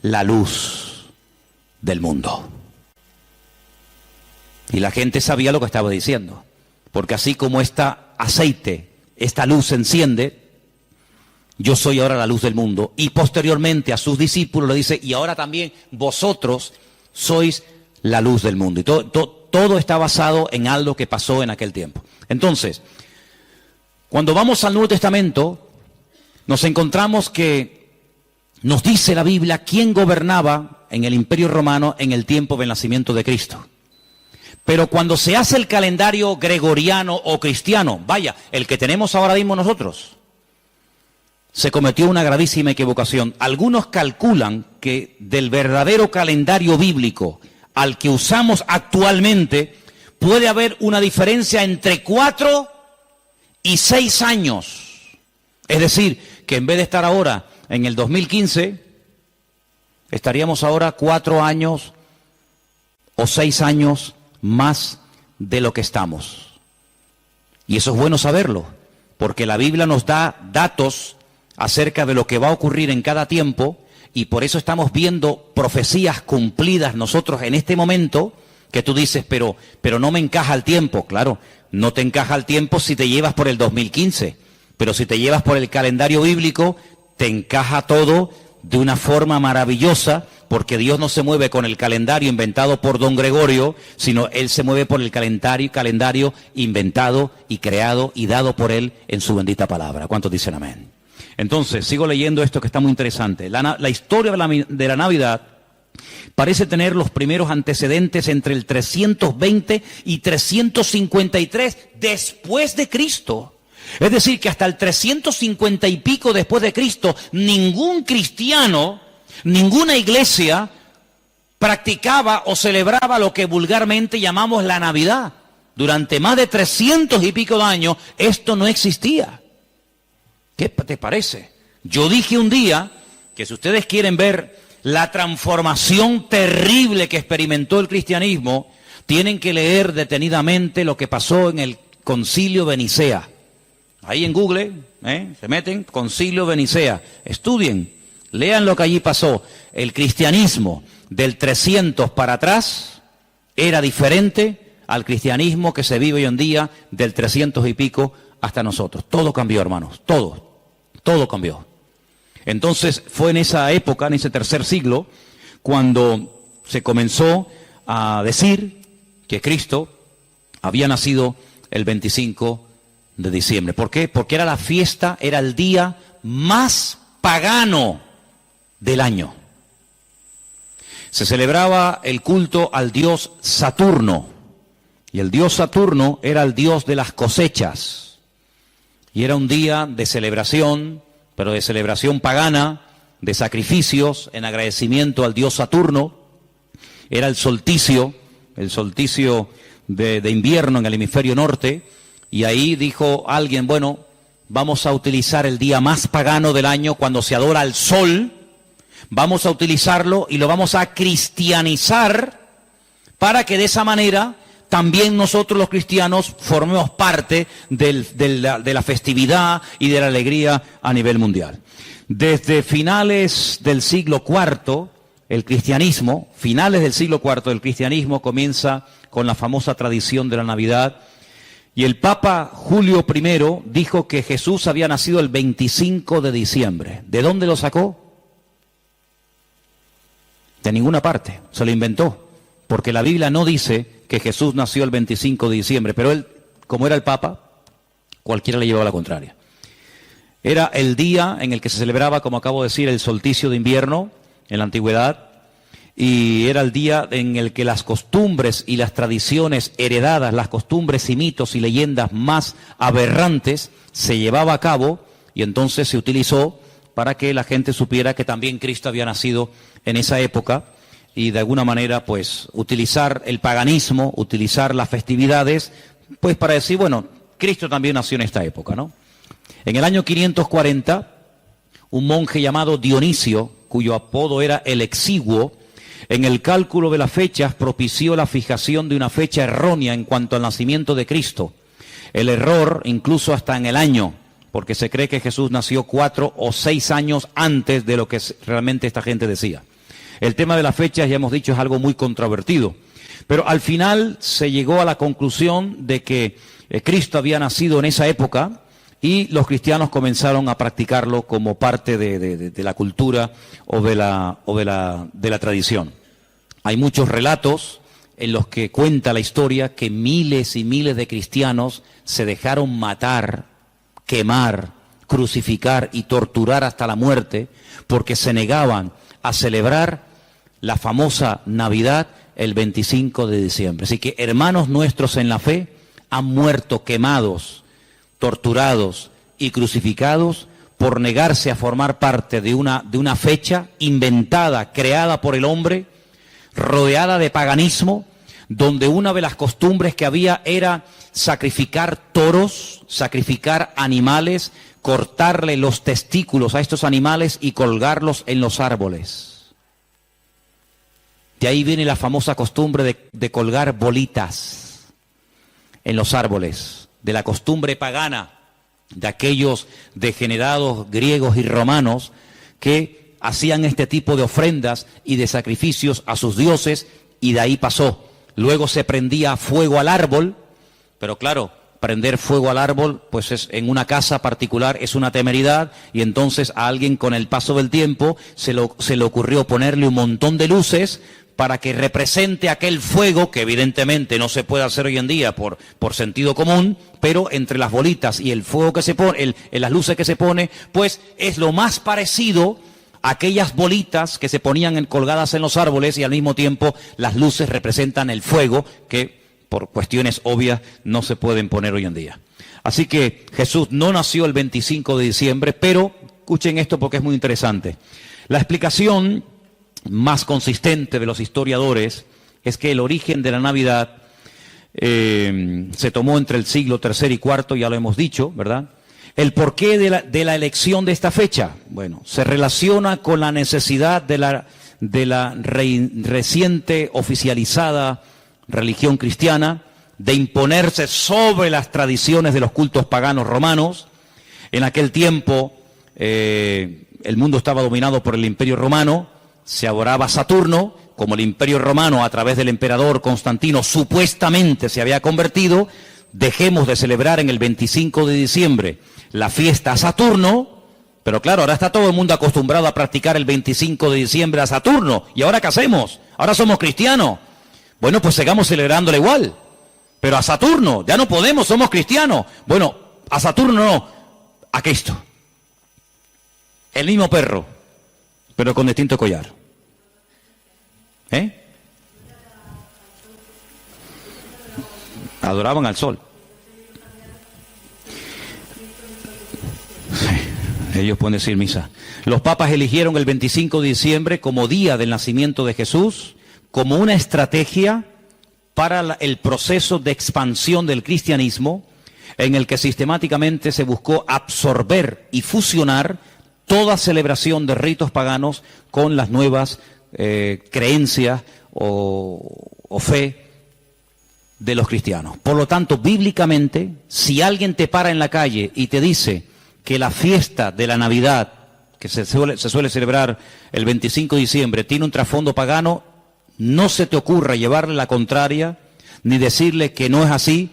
la luz del mundo. Y la gente sabía lo que estaba diciendo, porque así como aceite, esta luz se enciende, yo soy ahora la luz del mundo. Y posteriormente a sus discípulos le dice: y ahora también vosotros sois la luz del mundo. Y todo está basado en algo que pasó en aquel tiempo. Entonces, cuando vamos al Nuevo Testamento, nos encontramos que nos dice la Biblia quién gobernaba en el Imperio Romano en el tiempo del nacimiento de Cristo. Pero cuando se hace el calendario gregoriano o cristiano, vaya, el que tenemos ahora mismo nosotros, se cometió una gravísima equivocación. Algunos calculan que del verdadero calendario bíblico al que usamos actualmente puede haber una diferencia entre 4 y 6 años. Es decir, que en vez de estar ahora en el 2015, estaríamos ahora 4 años o 6 años más de lo que estamos. Y eso es bueno saberlo, porque la Biblia nos da datos acerca de lo que va a ocurrir en cada tiempo, y por eso estamos viendo profecías cumplidas nosotros en este momento, que tú dices, pero no me encaja el tiempo. Claro, no te encaja el tiempo si te llevas por el 2015, pero si te llevas por el calendario bíblico, te encaja todo de una forma maravillosa, porque Dios no se mueve con el calendario inventado por don Gregorio, sino Él se mueve por el calendario inventado y creado y dado por Él en su bendita palabra. ¿Cuántos dicen amén? Entonces, sigo leyendo esto que está muy interesante. La historia de la Navidad parece tener los primeros antecedentes entre el 320 y 353 después de Cristo. Es decir, que hasta el 350 y pico después de Cristo, ningún cristiano, ninguna iglesia practicaba o celebraba lo que vulgarmente llamamos la Navidad. Durante más de 300 y pico de años, esto no existía. ¿Qué te parece? Yo dije un día que si ustedes quieren ver la transformación terrible que experimentó el cristianismo, tienen que leer detenidamente lo que pasó en el Concilio de Nicea. Ahí en Google, se meten, Concilio de Nicea, estudien, lean lo que allí pasó. El cristianismo del 300 para atrás era diferente al cristianismo que se vive hoy en día del 300 y pico hasta nosotros. Todo cambió, hermanos, todo cambió. Entonces fue en esa época, en ese tercer siglo, cuando se comenzó a decir que Cristo había nacido el 25 de diciembre. ¿Por qué? Porque era la fiesta, era el día más pagano del año. Se celebraba el culto al dios Saturno, y el dios Saturno era el dios de las cosechas, y era un día de celebración, pero de celebración pagana, de sacrificios en agradecimiento al dios Saturno. Era el solsticio de invierno en el hemisferio norte. Y ahí dijo alguien, bueno, vamos a utilizar el día más pagano del año cuando se adora al sol, vamos a utilizarlo y lo vamos a cristianizar para que de esa manera también nosotros los cristianos formemos parte de la festividad y de la alegría a nivel mundial. Desde finales del siglo IV, finales del siglo IV, el cristianismo comienza con la famosa tradición de la Navidad. Y el Papa Julio I dijo que Jesús había nacido el 25 de diciembre. ¿De dónde lo sacó? De ninguna parte, se lo inventó. Porque la Biblia no dice que Jesús nació el 25 de diciembre, pero él, como era el Papa, cualquiera le llevaba la contraria. Era el día en el que se celebraba, como acabo de decir, el solsticio de invierno en la antigüedad. Y era el día en el que las costumbres y las tradiciones heredadas, las costumbres y mitos y leyendas más aberrantes se llevaba a cabo, y entonces se utilizó para que la gente supiera que también Cristo había nacido en esa época, y de alguna manera pues utilizar el paganismo, utilizar las festividades, pues para decir, bueno, Cristo también nació en esta época, ¿no? En el año 540, un monje llamado Dionisio, cuyo apodo era el Exiguo, en el cálculo de las fechas propició la fijación de una fecha errónea en cuanto al nacimiento de Cristo. El error, incluso hasta en el año, porque se cree que Jesús nació 4 o 6 años antes de lo que realmente esta gente decía. El tema de las fechas, ya hemos dicho, es algo muy controvertido, pero al final se llegó a la conclusión de que Cristo había nacido en esa época y los cristianos comenzaron a practicarlo como parte de la cultura o de la tradición. Hay muchos relatos en los que cuenta la historia que miles y miles de cristianos se dejaron matar, quemar, crucificar y torturar hasta la muerte porque se negaban a celebrar la famosa Navidad el 25 de diciembre. Así que hermanos nuestros en la fe han muerto quemados, torturados y crucificados por negarse a formar parte de una fecha inventada, creada por el hombre, rodeada de paganismo, donde una de las costumbres que había era sacrificar toros, sacrificar animales, cortarle los testículos a estos animales y colgarlos en los árboles. De ahí viene la famosa costumbre de colgar bolitas en los árboles, de la costumbre pagana de aquellos degenerados griegos y romanos que hacían este tipo de ofrendas y de sacrificios a sus dioses, y de ahí pasó. Luego se prendía fuego al árbol, pero claro, prender fuego al árbol, pues en una casa particular es una temeridad, y entonces a alguien con el paso del tiempo se le ocurrió ponerle un montón de luces para que represente aquel fuego, que evidentemente no se puede hacer hoy en día por sentido común, pero entre las bolitas y el fuego que se pone, las luces que se pone, pues es lo más parecido a aquellas bolitas que se ponían colgadas en los árboles, y al mismo tiempo las luces representan el fuego, que por cuestiones obvias no se pueden poner hoy en día. Así que Jesús no nació el 25 de diciembre, pero escuchen esto porque es muy interesante. La explicación más consistente de los historiadores es que el origen de la Navidad se tomó entre el siglo III y IV, ya lo hemos dicho, ¿verdad? El porqué de la elección de esta fecha, bueno, se relaciona con la necesidad de la reciente oficializada religión cristiana de imponerse sobre las tradiciones de los cultos paganos romanos. En aquel tiempo el mundo estaba dominado por el Imperio Romano, se adoraba a Saturno, como el Imperio Romano a través del emperador Constantino supuestamente se había convertido. Dejemos de celebrar en el 25 de diciembre la fiesta a Saturno, pero claro, ahora está todo el mundo acostumbrado a practicar el 25 de diciembre a Saturno, ¿y ahora qué hacemos? Ahora somos cristianos. Bueno, pues sigamos celebrándole igual, pero a Saturno, ya no podemos, somos cristianos. Bueno, a Saturno no, a Cristo. El mismo perro, pero con distinto collar. Adoraban al sol. Sí, ellos pueden decir misa. Los papas eligieron el 25 de diciembre como día del nacimiento de Jesús, como una estrategia para el proceso de expansión del cristianismo, en el que sistemáticamente se buscó absorber y fusionar toda celebración de ritos paganos con las nuevas creencias o fe de los cristianos. Por lo tanto, bíblicamente, si alguien te para en la calle y te dice que la fiesta de la Navidad, que se suele celebrar el 25 de diciembre, tiene un trasfondo pagano, no se te ocurra llevarle la contraria, ni decirle que no es así,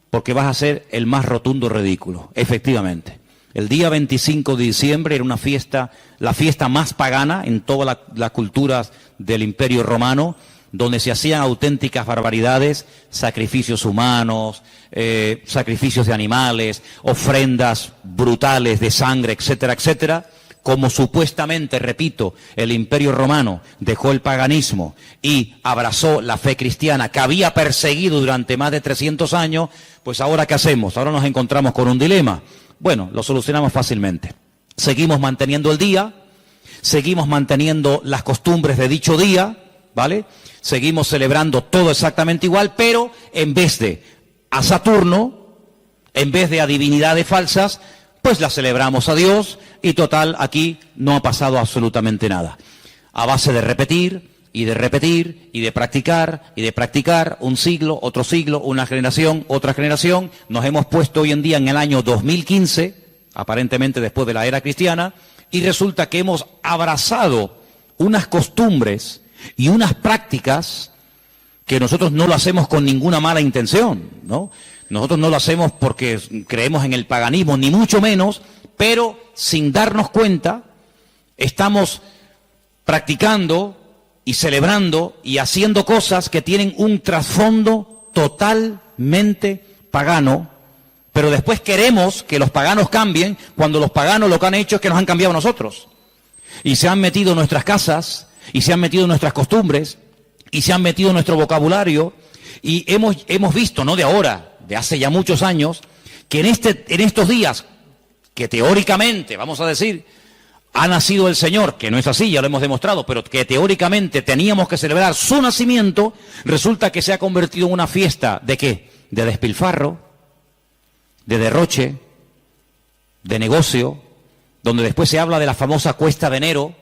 porque vas a ser el más rotundo ridículo. Efectivamente, el día 25 de diciembre era una fiesta, la fiesta más pagana en todas las culturas del Imperio Romano, donde se hacían auténticas barbaridades, sacrificios humanos, sacrificios de animales, ofrendas brutales de sangre, etcétera, etcétera. Como supuestamente, repito, el Imperio Romano dejó el paganismo y abrazó la fe cristiana que había perseguido durante más de 300 años, pues ahora ¿qué hacemos? Ahora nos encontramos con un dilema. Bueno, lo solucionamos fácilmente. Seguimos manteniendo el día, seguimos manteniendo las costumbres de dicho día, ¿vale? Seguimos celebrando todo exactamente igual, pero en vez de a Saturno, en vez de a divinidades falsas, pues la celebramos a Dios, y total, aquí no ha pasado absolutamente nada. A base de repetir, y de repetir, y de practicar, un siglo, otro siglo, una generación, otra generación, nos hemos puesto hoy en día en el año 2015, aparentemente después de la era cristiana, y resulta que hemos abrazado unas costumbres y unas prácticas que nosotros no lo hacemos con ninguna mala intención, ¿no? Nosotros no lo hacemos porque creemos en el paganismo, ni mucho menos, pero sin darnos cuenta, estamos practicando y celebrando y haciendo cosas que tienen un trasfondo totalmente pagano, pero después queremos que los paganos cambien cuando los paganos lo que han hecho es que nos han cambiado a nosotros. Y se han metido en nuestras casas, y se han metido en nuestras costumbres, y se han metido en nuestro vocabulario, y hemos visto, no de ahora, de hace ya muchos años, que en estos días, que teóricamente, vamos a decir, ha nacido el Señor, que no es así, ya lo hemos demostrado, pero que teóricamente teníamos que celebrar su nacimiento, resulta que se ha convertido en una fiesta, ¿de qué? De despilfarro, de derroche, de negocio, donde después se habla de la famosa cuesta de enero,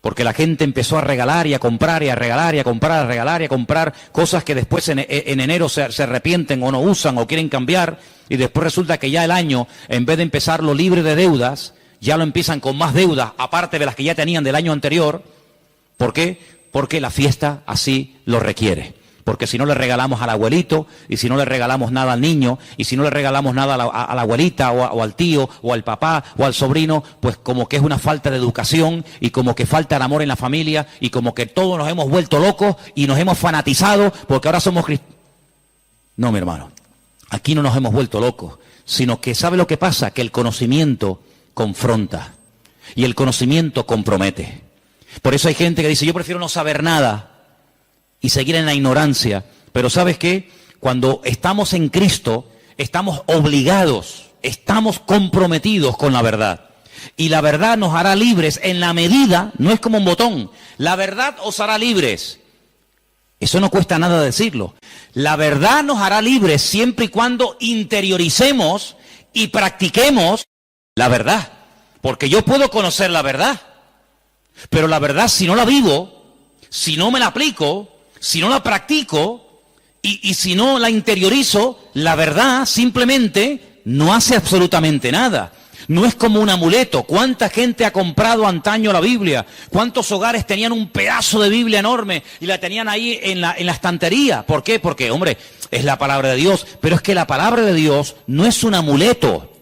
porque la gente empezó a regalar y a comprar y a regalar y a comprar, a regalar y a comprar cosas que después en enero se arrepienten o no usan o quieren cambiar, y después resulta que ya el año, en vez de empezarlo libre de deudas, ya lo empiezan con más deudas, aparte de las que ya tenían del año anterior. ¿Por qué? Porque la fiesta así lo requiere. Porque si no le regalamos al abuelito, y si no le regalamos nada al niño, y si no le regalamos nada a la abuelita, o al tío, o al papá, o al sobrino, pues como que es una falta de educación, y como que falta el amor en la familia, y como que todos nos hemos vuelto locos, y nos hemos fanatizado, porque ahora somos cristianos. No, mi hermano, aquí no nos hemos vuelto locos, sino que ¿sabe lo que pasa? Que el conocimiento confronta, y el conocimiento compromete. Por eso hay gente que dice, yo prefiero no saber nada, y seguir en la ignorancia. Pero ¿sabes qué? Cuando estamos en Cristo, estamos obligados, estamos comprometidos con la verdad. Y la verdad nos hará libres en la medida, no es como un botón, la verdad os hará libres. Eso no cuesta nada decirlo. La verdad nos hará libres siempre y cuando interioricemos y practiquemos la verdad. Porque yo puedo conocer la verdad, pero la verdad si no la vivo, si no me la aplico, si no la practico y si no la interiorizo, la verdad simplemente no hace absolutamente nada. No es como un amuleto. ¿Cuánta gente ha comprado antaño la Biblia? ¿Cuántos hogares tenían un pedazo de Biblia enorme y la tenían ahí en la estantería? ¿Por qué? Porque, hombre, es la palabra de Dios. Pero es que la palabra de Dios no es un amuleto.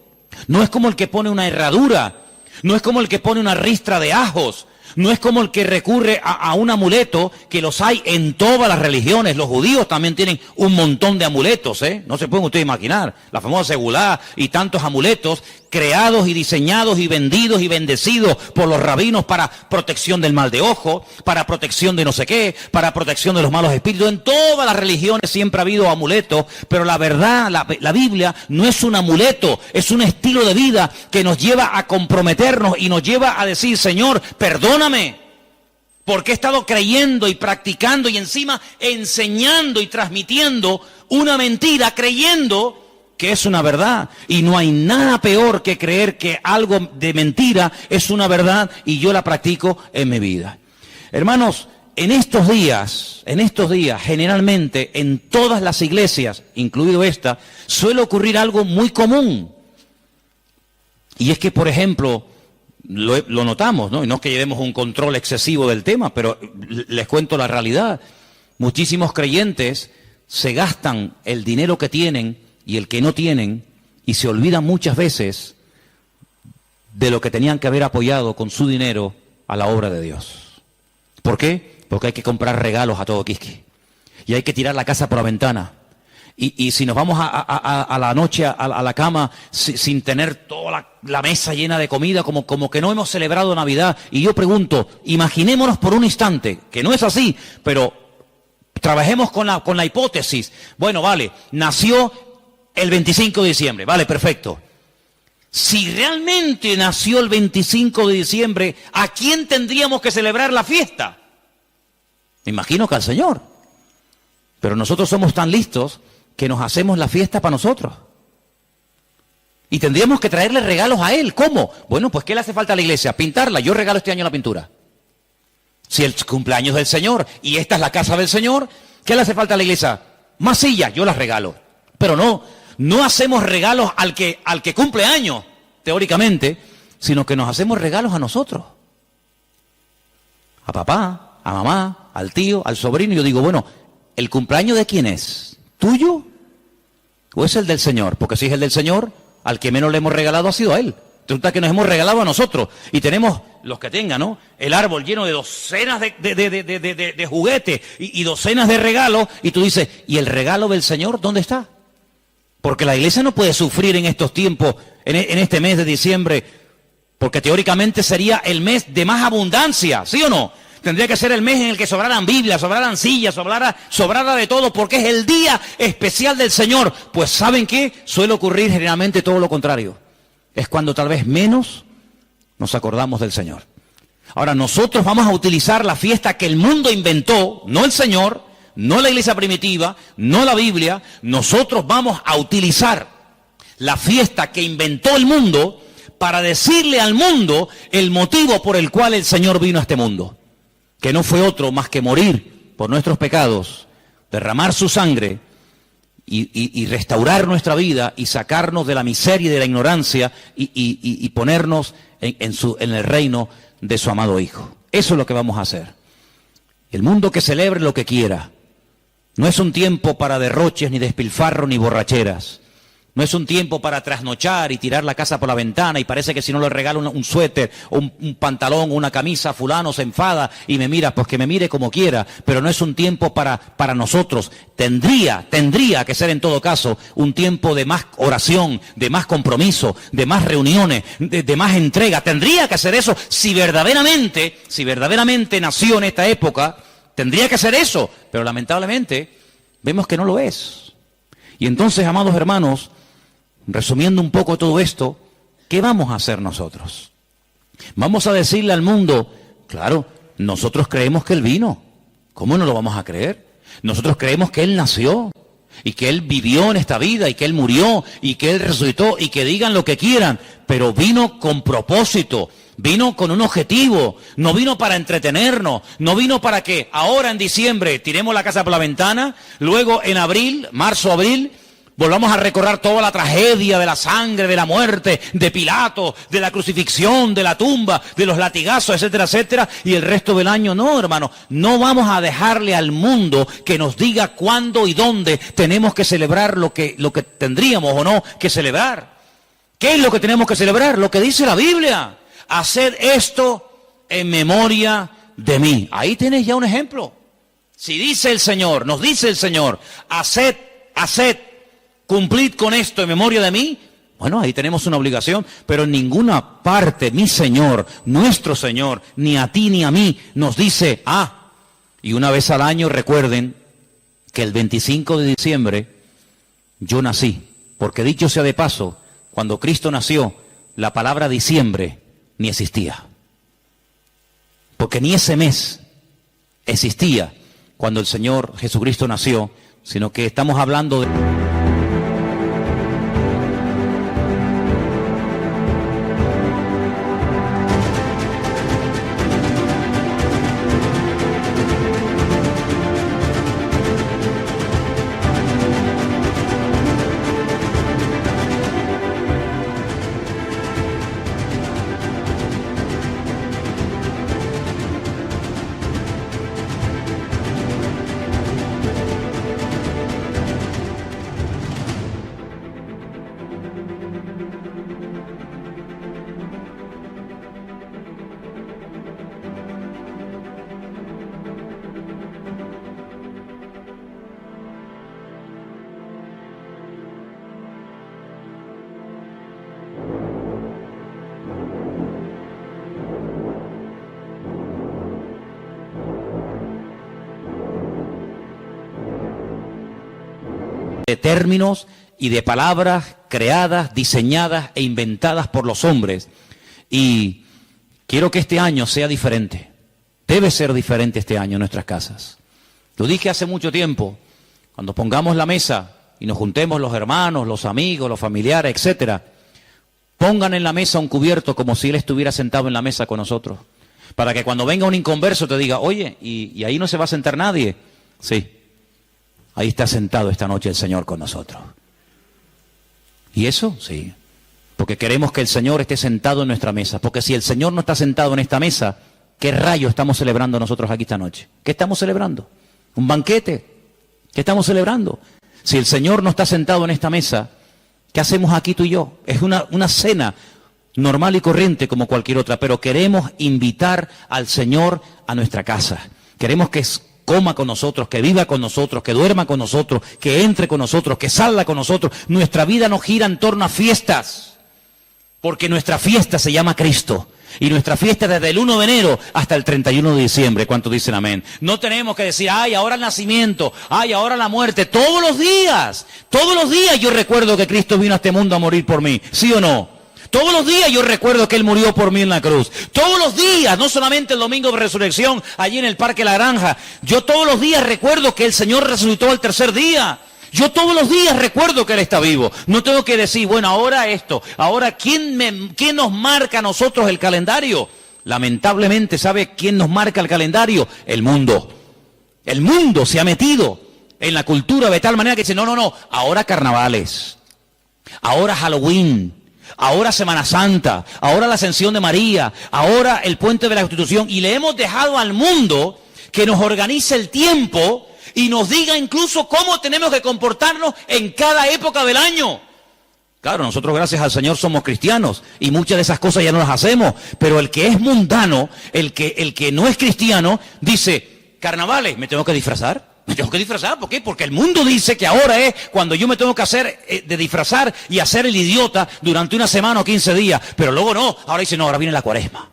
No es como el que pone una herradura. No es como el que pone una ristra de ajos. No es como el que recurre a un amuleto, que los hay en todas las religiones. Los judíos también tienen un montón de amuletos, ¿eh? No se pueden ustedes imaginar. La famosa segulá y tantos amuletos creados y diseñados y vendidos y bendecidos por los rabinos para protección del mal de ojo, para protección de no sé qué, para protección de los malos espíritus. En todas las religiones siempre ha habido amuletos, pero la verdad, la Biblia no es un amuleto, es un estilo de vida que nos lleva a comprometernos y nos lleva a decir, Señor, perdóname, porque he estado creyendo y practicando y encima enseñando y transmitiendo una mentira, creyendo que es una verdad. Y no hay nada peor que creer que algo de mentira es una verdad y yo la practico en mi vida. Hermanos, en estos días, generalmente en todas las iglesias, incluido esta, suele ocurrir algo muy común. Y es que, por ejemplo, lo notamos, ¿no? Y no es que llevemos un control excesivo del tema, pero les cuento la realidad. Muchísimos creyentes se gastan el dinero que tienen y el que no tienen, y se olvidan muchas veces de lo que tenían que haber apoyado con su dinero a la obra de Dios. ¿Por qué? Porque hay que comprar regalos a todo quisqui, y hay que tirar la casa por la ventana. Y si nos vamos a la noche a la cama sin tener toda la mesa llena de comida, como que no hemos celebrado Navidad. Y yo pregunto, imaginémonos por un instante, que no es así, pero trabajemos con la hipótesis. Bueno, vale, nació el 25 de diciembre, vale, perfecto. Si realmente nació el 25 de diciembre, ¿a quién tendríamos que celebrar la fiesta? Me imagino que al Señor. Pero nosotros somos tan listos que nos hacemos la fiesta para nosotros. Y tendríamos que traerle regalos a Él. ¿Cómo? Bueno, pues ¿qué le hace falta a la iglesia? Pintarla. Yo regalo este año la pintura. Si el cumpleaños del Señor y esta es la casa del Señor, ¿qué le hace falta a la iglesia? Más sillas, yo las regalo. Pero no hacemos regalos al que cumple años. teóricamente, sino que nos hacemos regalos a nosotros. A papá, a mamá, al tío, al sobrino. Y yo digo, bueno, ¿el cumpleaños de quién es? ¿Tuyo? ¿O es el del Señor? Porque si es el del Señor, al que menos le hemos regalado ha sido a Él. Resulta que nos hemos regalado a nosotros. Y tenemos, los que tengan, ¿no?, el árbol lleno de docenas de juguetes y docenas de regalos. Y tú dices, ¿y el regalo del Señor dónde está? Porque la iglesia no puede sufrir en estos tiempos, en este mes de diciembre, porque teóricamente sería el mes de más abundancia, ¿sí o no? Tendría que ser el mes en el que sobraran Biblias, sobraran sillas, sobrara de todo, porque es el día especial del Señor. Pues ¿saben qué? Suele ocurrir generalmente todo lo contrario. Es cuando tal vez menos nos acordamos del Señor. Ahora, nosotros vamos a utilizar la fiesta que el mundo inventó, no el Señor, no la iglesia primitiva, no la Biblia. Nosotros vamos a utilizar la fiesta que inventó el mundo para decirle al mundo el motivo por el cual el Señor vino a este mundo. Que no fue otro más que morir por nuestros pecados, derramar su sangre y restaurar nuestra vida y sacarnos de la miseria y de la ignorancia y ponernos en el reino de su amado Hijo. Eso es lo que vamos a hacer. El mundo que celebre lo que quiera. No es un tiempo para derroches, ni despilfarro, ni borracheras. No es un tiempo para trasnochar y tirar la casa por la ventana y parece que si no le regalo un suéter o un pantalón o una camisa, fulano se enfada y me mira, pues que me mire como quiera. Pero no es un tiempo para nosotros. Tendría que ser en todo caso un tiempo de más oración, de más compromiso, de más reuniones, de más entrega. Tendría que ser eso si verdaderamente nació en esta época. Tendría que ser eso, pero lamentablemente vemos que no lo es. Y entonces, amados hermanos, resumiendo un poco todo esto, ¿qué vamos a hacer nosotros? Vamos a decirle al mundo, claro, nosotros creemos que Él vino. ¿Cómo no lo vamos a creer? Nosotros creemos que Él nació y que Él vivió en esta vida y que Él murió y que Él resucitó y que digan lo que quieran, pero vino con propósito. Vino con un objetivo, no vino para entretenernos, no vino para que ahora en diciembre tiremos la casa por la ventana, luego en abril, marzo, abril, volvamos a recordar toda la tragedia de la sangre, de la muerte, de Pilato, de la crucifixión, de la tumba, de los latigazos, etcétera, etcétera, y el resto del año. No, hermano, no vamos a dejarle al mundo que nos diga cuándo y dónde tenemos que celebrar lo que tendríamos o no que celebrar. ¿Qué es lo que tenemos que celebrar? Lo que dice la Biblia. Haced esto en memoria de mí. Ahí tienes ya un ejemplo. Si dice el Señor, nos dice el Señor, haced, cumplid con esto en memoria de mí. Bueno, ahí tenemos una obligación, pero en ninguna parte mi Señor, nuestro Señor, ni a ti ni a mí, nos dice, y una vez al año recuerden que el 25 de diciembre yo nací. Porque dicho sea de paso, cuando Cristo nació, la palabra diciembre ni existía. Porque ni ese mes existía cuando el Señor Jesucristo nació, sino que estamos hablando de... de términos y de palabras creadas, diseñadas e inventadas por los hombres. Y quiero que este año sea diferente. Debe ser diferente este año en nuestras casas. Lo dije hace mucho tiempo, cuando pongamos la mesa y nos juntemos los hermanos, los amigos, los familiares, etcétera, pongan en la mesa un cubierto como si Él estuviera sentado en la mesa con nosotros. Para que cuando venga un inconverso te diga, oye, ¿y ahí no se va a sentar nadie? Sí. Ahí está sentado esta noche el Señor con nosotros. ¿Y eso? Sí. Porque queremos que el Señor esté sentado en nuestra mesa. Porque si el Señor no está sentado en esta mesa, ¿qué rayo estamos celebrando nosotros aquí esta noche? ¿Qué estamos celebrando? ¿Un banquete? ¿Qué estamos celebrando? Si el Señor no está sentado en esta mesa, ¿qué hacemos aquí tú y yo? Es una cena normal y corriente como cualquier otra, pero queremos invitar al Señor a nuestra casa. Queremos que coma con nosotros, que viva con nosotros, que duerma con nosotros, que entre con nosotros, que salga con nosotros. Nuestra vida no gira en torno a fiestas, porque nuestra fiesta se llama Cristo. Y nuestra fiesta desde el 1 de enero hasta el 31 de diciembre. ¿Cuántos dicen amén? No tenemos que decir, ay, ahora el nacimiento, ay, ahora la muerte. Todos los días yo recuerdo que Cristo vino a este mundo a morir por mí. ¿Sí o no? Todos los días yo recuerdo que Él murió por mí en la cruz. Todos los días, no solamente el domingo de resurrección, allí en el Parque La Granja. Yo todos los días recuerdo que el Señor resucitó al tercer día. Yo todos los días recuerdo que Él está vivo. No tengo que decir, bueno, ahora esto. Ahora, ¿quién nos marca a nosotros el calendario? Lamentablemente, ¿sabe quién nos marca el calendario? El mundo. El mundo se ha metido en la cultura de tal manera que dice, no, ahora carnavales. Ahora Halloween. Ahora Semana Santa, ahora la Ascensión de María, ahora el Puente de la Constitución, y le hemos dejado al mundo que nos organice el tiempo y nos diga incluso cómo tenemos que comportarnos en cada época del año. Claro, nosotros gracias al Señor somos cristianos y muchas de esas cosas ya no las hacemos, pero el que es mundano, el que no es cristiano, dice, carnavales, ¿me tengo que disfrazar? Me tengo que disfrazar, ¿por qué? Porque el mundo dice que ahora es cuando yo me tengo que hacer de disfrazar y hacer el idiota durante una semana o 15 días. Pero luego no, ahora dice, no, ahora viene la cuaresma.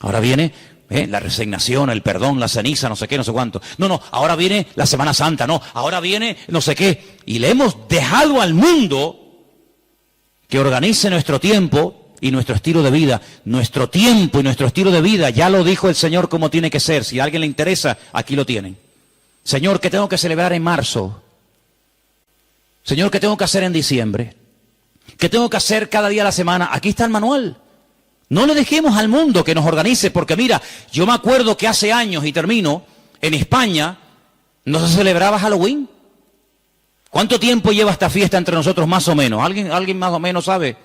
Ahora viene la resignación, el perdón, la ceniza, no sé qué, no sé cuánto. No, ahora viene la Semana Santa, no, ahora viene no sé qué. Y le hemos dejado al mundo que organice nuestro tiempo y nuestro estilo de vida. Nuestro tiempo y nuestro estilo de vida, ya lo dijo el Señor cómo tiene que ser. Si a alguien le interesa, aquí lo tienen. Señor, ¿qué tengo que celebrar en marzo? Señor, ¿qué tengo que hacer en diciembre? ¿Qué tengo que hacer cada día de la semana? Aquí está el manual. No le dejemos al mundo que nos organice, porque mira, yo me acuerdo que hace años, y termino, en España no se celebraba Halloween. ¿Cuánto tiempo lleva esta fiesta entre nosotros más o menos? ¿Alguien más o menos sabe?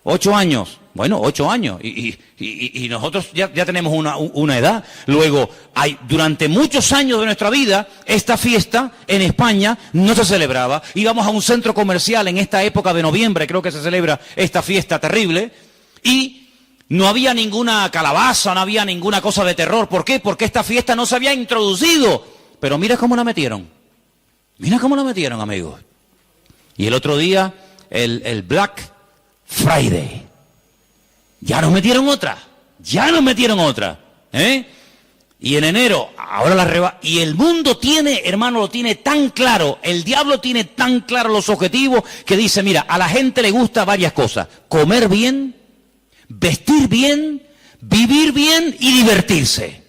8 años. Bueno, 8 años. Y nosotros ya tenemos una edad. Luego, durante muchos años de nuestra vida, esta fiesta en España no se celebraba. Íbamos a un centro comercial en esta época de noviembre, creo que se celebra esta fiesta terrible, y no había ninguna calabaza, no había ninguna cosa de terror. ¿Por qué? Porque esta fiesta no se había introducido. Pero mira cómo la metieron. Mira cómo la metieron, amigos. Y el otro día, el Black Friday. Ya nos metieron otra. Y en enero, ahora y el mundo tiene, hermano, lo tiene tan claro, el diablo tiene tan claro los objetivos que dice, mira, a la gente le gusta varias cosas. Comer bien, vestir bien, vivir bien y divertirse.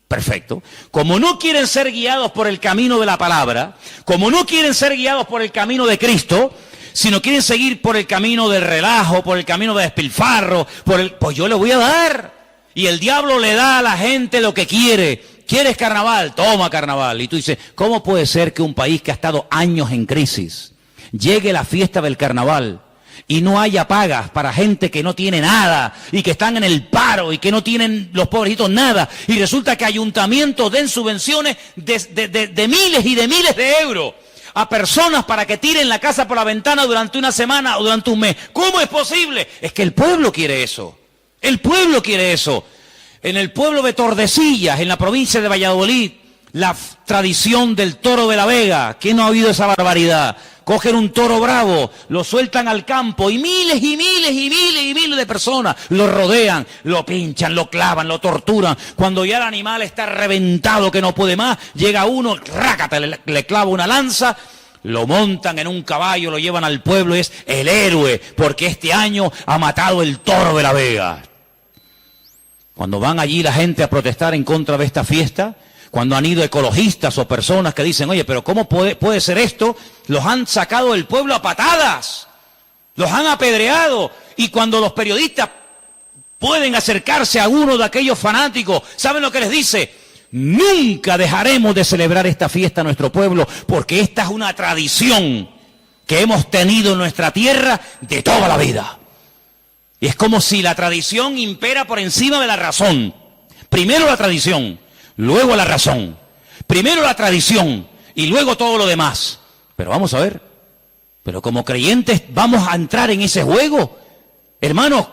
Perfecto. Como no quieren ser guiados por el camino de la palabra, como no quieren ser guiados por el camino de Cristo, sino quieren seguir por el camino del relajo, por el camino de despilfarro, pues yo le voy a dar. Y el diablo le da a la gente lo que quiere. ¿Quieres carnaval? Toma carnaval. Y tú dices, ¿cómo puede ser que un país que ha estado años en crisis llegue la fiesta del carnaval y no haya pagas para gente que no tiene nada y que están en el paro y que no tienen los pobrecitos nada? Y resulta que ayuntamientos den subvenciones de miles y de miles de euros a personas para que tiren la casa por la ventana durante una semana o durante un mes. ¿Cómo es posible? Es que el pueblo quiere eso. El pueblo quiere eso. En el pueblo de Tordesillas, en la provincia de Valladolid, la tradición del toro de la Vega. ¿Quién no ha oído esa barbaridad? Cogen un toro bravo, lo sueltan al campo y miles y miles y miles y miles de personas lo rodean, lo pinchan, lo clavan, lo torturan. Cuando ya el animal está reventado que no puede más, llega uno, rácata, le clava una lanza, lo montan en un caballo, lo llevan al pueblo y es el héroe, porque este año ha matado el toro de la Vega. Cuando van allí la gente a protestar en contra de esta fiesta, cuando han ido ecologistas o personas que dicen, oye, pero ¿cómo puede ser esto? Los han sacado del pueblo a patadas, los han apedreado. Y cuando los periodistas pueden acercarse a uno de aquellos fanáticos, ¿saben lo que les dice? Nunca dejaremos de celebrar esta fiesta a nuestro pueblo, porque esta es una tradición que hemos tenido en nuestra tierra de toda la vida. Y es como si la tradición impera por encima de la razón. Primero la tradición, luego la razón. Primero la tradición y luego todo lo demás. Pero vamos a ver, pero como creyentes vamos a entrar en ese juego. Hermanos,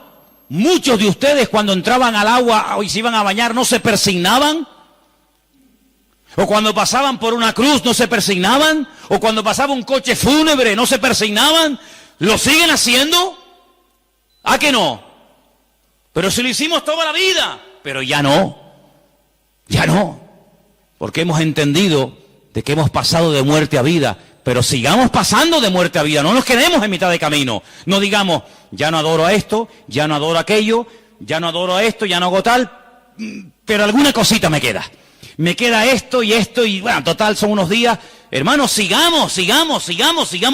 muchos de ustedes cuando entraban al agua y se iban a bañar no se persignaban. O cuando pasaban por una cruz no se persignaban. O cuando pasaba un coche fúnebre no se persignaban. ¿Lo siguen haciendo? ¿A que no? Pero si lo hicimos toda la vida. Pero ya no. Ya no. Porque hemos entendido de que hemos pasado de muerte a vida. Pero sigamos pasando de muerte a vida. No nos quedemos en mitad de camino. No digamos, ya no adoro a esto, ya no adoro a aquello, ya no adoro a esto, ya no hago tal. Pero alguna cosita me queda. Me queda esto y bueno, total son unos días. Hermanos, sigamos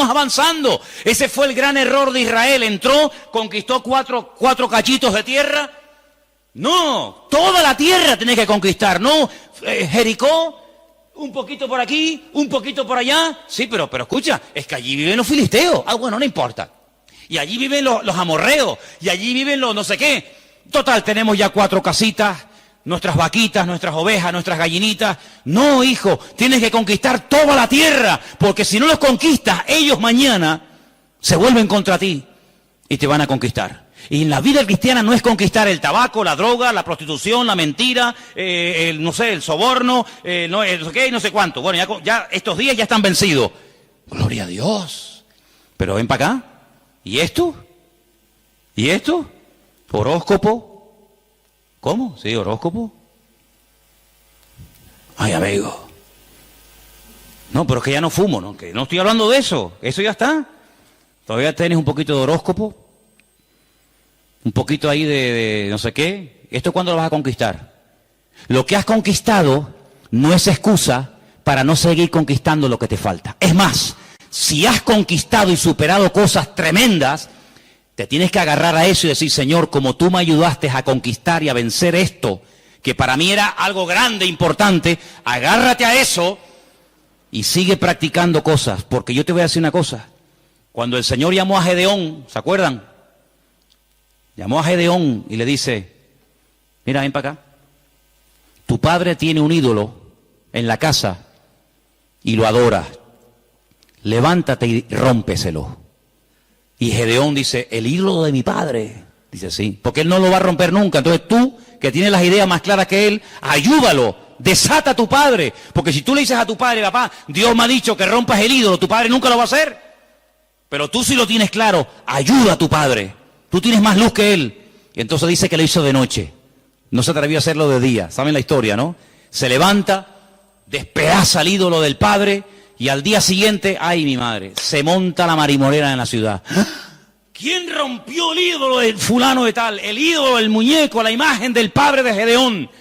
avanzando. Ese fue el gran error de Israel. Entró, conquistó cuatro cachitos de tierra. No, toda la tierra tenés que conquistar. No, Jericó, un poquito por aquí, un poquito por allá. Sí, pero escucha, es que allí viven los filisteos. Ah, bueno, no importa. Y allí viven los amorreos. Y allí viven los no sé qué. Total, tenemos ya 4 casitas. Nuestras vaquitas, nuestras ovejas, nuestras gallinitas. No, hijo, tienes que conquistar toda la tierra, porque si no los conquistas, ellos mañana se vuelven contra ti y te van a conquistar. Y en la vida cristiana no es conquistar el tabaco, la droga, la prostitución, la mentira, no sé, el soborno, no sé qué, no sé cuánto. Bueno, ya estos días ya están vencidos. Gloria a Dios. Pero ven para acá. ¿Y esto? ¿Y esto? Horóscopo. ¿Cómo? ¿Sí, horóscopo? Ay, amigo. No, pero es que ya no fumo, ¿no? Que no estoy hablando de eso. Eso ya está. Todavía tienes un poquito de horóscopo. Un poquito ahí de no sé qué. ¿Esto cuándo lo vas a conquistar? Lo que has conquistado no es excusa para no seguir conquistando lo que te falta. Es más, si has conquistado y superado cosas tremendas, te tienes que agarrar a eso y decir, Señor, como tú me ayudaste a conquistar y a vencer esto, que para mí era algo grande, importante, agárrate a eso y sigue practicando cosas. Porque yo te voy a decir una cosa. Cuando el Señor llamó a Gedeón, ¿se acuerdan? Llamó a Gedeón y le dice, mira, ven para acá. Tu padre tiene un ídolo en la casa y lo adora. Levántate y rómpeselo. Y Gedeón dice, el ídolo de mi padre. Dice, sí, porque él no lo va a romper nunca. Entonces tú, que tienes las ideas más claras que él, ayúdalo, desata a tu padre. Porque si tú le dices a tu padre, papá, Dios me ha dicho que rompas el ídolo, tu padre nunca lo va a hacer. Pero tú sí lo tienes claro, ayuda a tu padre. Tú tienes más luz que él. Y entonces dice que lo hizo de noche. No se atrevió a hacerlo de día. ¿Saben la historia, no? Se levanta, despedaza el ídolo del padre. Y al día siguiente, ay mi madre, se monta la marimorera en la ciudad. ¿Quién rompió el ídolo del fulano de tal? El ídolo, el muñeco, la imagen del padre de Gedeón.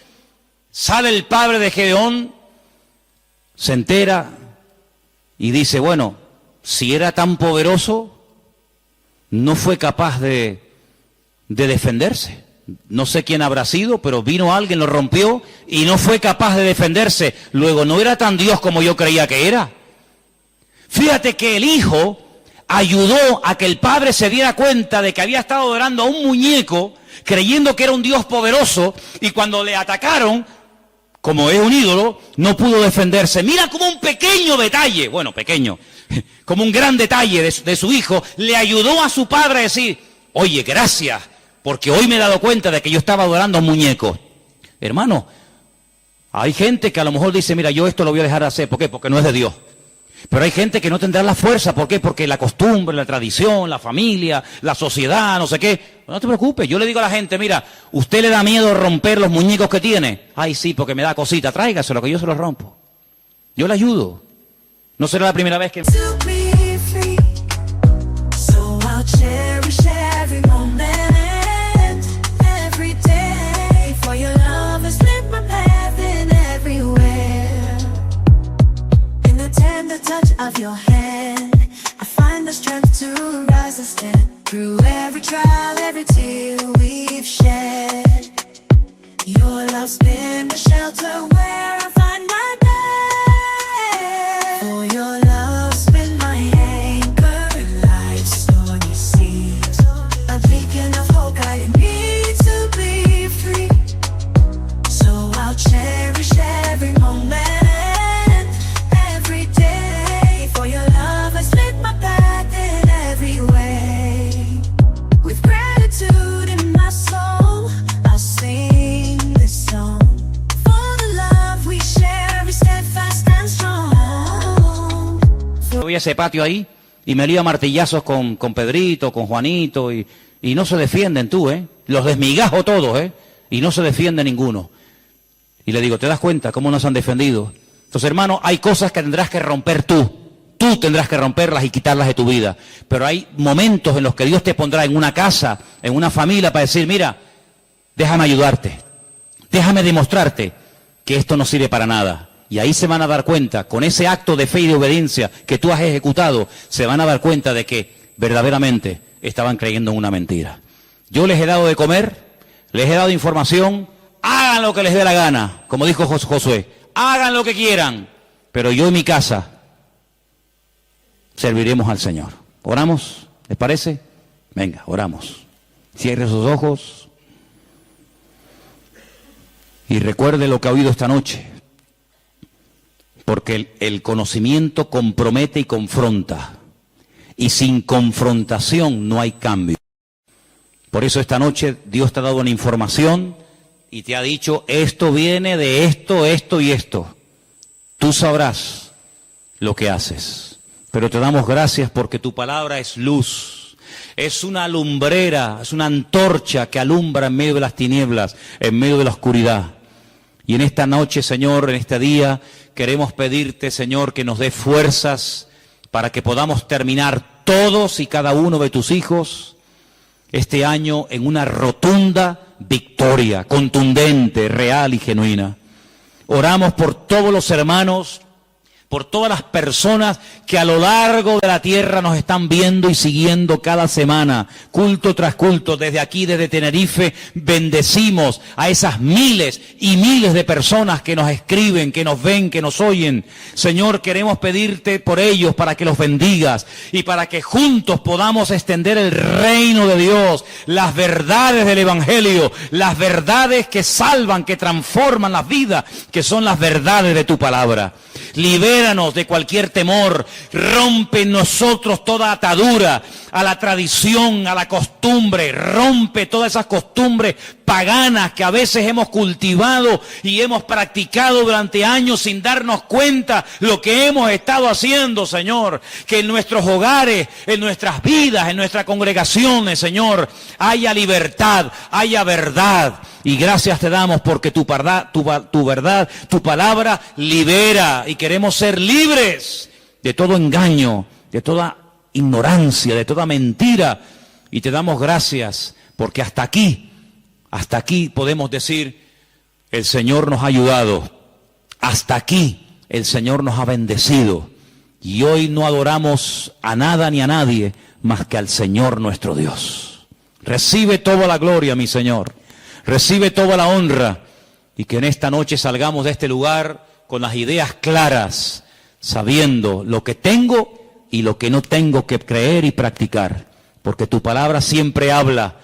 Sale el padre de Gedeón, se entera y dice, bueno, si era tan poderoso, no fue capaz de defenderse. No sé quién habrá sido, pero vino alguien, lo rompió y no fue capaz de defenderse. Luego, no era tan Dios como yo creía que era. Fíjate que el hijo ayudó a que el padre se diera cuenta de que había estado adorando a un muñeco, creyendo que era un Dios poderoso, y cuando le atacaron, como es un ídolo, no pudo defenderse. Mira como un pequeño detalle, bueno, pequeño, como un gran detalle de su hijo, le ayudó a su padre a decir, oye, gracias, porque hoy me he dado cuenta de que yo estaba adorando a un muñeco. Hermano, hay gente que a lo mejor dice, mira, yo esto lo voy a dejar de hacer. ¿Por qué? Porque no es de Dios. Pero hay gente que no tendrá la fuerza. ¿Por qué? Porque la costumbre, la tradición, la familia, la sociedad, no sé qué. No te preocupes, yo le digo a la gente, mira, ¿usted le da miedo romper los muñecos que tiene? Ay, sí, porque me da cosita, tráigaselo que yo se los rompo. Yo le ayudo. No será la primera vez que... Touch of your hand, I find the strength to rise and stand through every trial, every tear we've shed. Your love's been the shelter where I find my bed. For your love's been my anchor ese patio ahí y me lío a martillazos con Pedrito, con Juanito y no se defienden tú, los desmigajo todos, y no se defiende ninguno. Y le digo, ¿te das cuenta cómo nos han defendido? Entonces, hermano, hay cosas que tendrás que romper tú tendrás que romperlas y quitarlas de tu vida, pero hay momentos en los que Dios te pondrá en una casa, en una familia para decir, mira, déjame ayudarte, déjame demostrarte que esto no sirve para nada. Y ahí se van a dar cuenta, con ese acto de fe y de obediencia que tú has ejecutado, se van a dar cuenta de que verdaderamente estaban creyendo en una mentira. Yo les he dado de comer, les he dado información, hagan lo que les dé la gana, como dijo Josué, hagan lo que quieran, pero yo en mi casa serviremos al Señor. ¿Oramos? ¿Les parece? Venga, oramos. Cierre sus ojos y recuerde lo que ha oído esta noche, porque el conocimiento compromete y confronta, y sin confrontación no hay cambio. Por eso esta noche Dios te ha dado una información y te ha dicho, esto viene de esto, esto y esto. Tú sabrás lo que haces. Pero te damos gracias porque tu palabra es luz, es una lumbrera, es una antorcha que alumbra en medio de las tinieblas, en medio de la oscuridad. Y en esta noche, Señor, en este día, queremos pedirte, Señor, que nos dé fuerzas para que podamos terminar todos y cada uno de tus hijos este año en una rotunda victoria, contundente, real y genuina. Oramos por todos los hermanos, por todas las personas que a lo largo de la tierra nos están viendo y siguiendo cada semana, culto tras culto, desde aquí, desde Tenerife, bendecimos a esas miles y miles de personas que nos escriben, que nos ven, que nos oyen. Señor, queremos pedirte por ellos para que los bendigas y para que juntos podamos extender el reino de Dios, las verdades del Evangelio, las verdades que salvan, que transforman las vidas, que son las verdades de tu palabra. Libéranos de cualquier temor, rompe en nosotros toda atadura a la tradición, a la costumbre, rompe todas esas costumbres paganas que a veces hemos cultivado y hemos practicado durante años sin darnos cuenta lo que hemos estado haciendo, Señor. Que en nuestros hogares, en nuestras vidas, en nuestras congregaciones, Señor, haya libertad, haya verdad. Y gracias te damos porque tu verdad, tu palabra libera, y queremos ser libres de todo engaño, de toda ignorancia, de toda mentira. Y te damos gracias porque hasta aquí podemos decir, el Señor nos ha ayudado, hasta aquí el Señor nos ha bendecido. Y hoy no adoramos a nada ni a nadie más que al Señor nuestro Dios. Recibe toda la gloria, mi Señor. Recibe toda la honra, y que en esta noche salgamos de este lugar con las ideas claras, sabiendo lo que tengo y lo que no tengo que creer y practicar, porque tu palabra siempre habla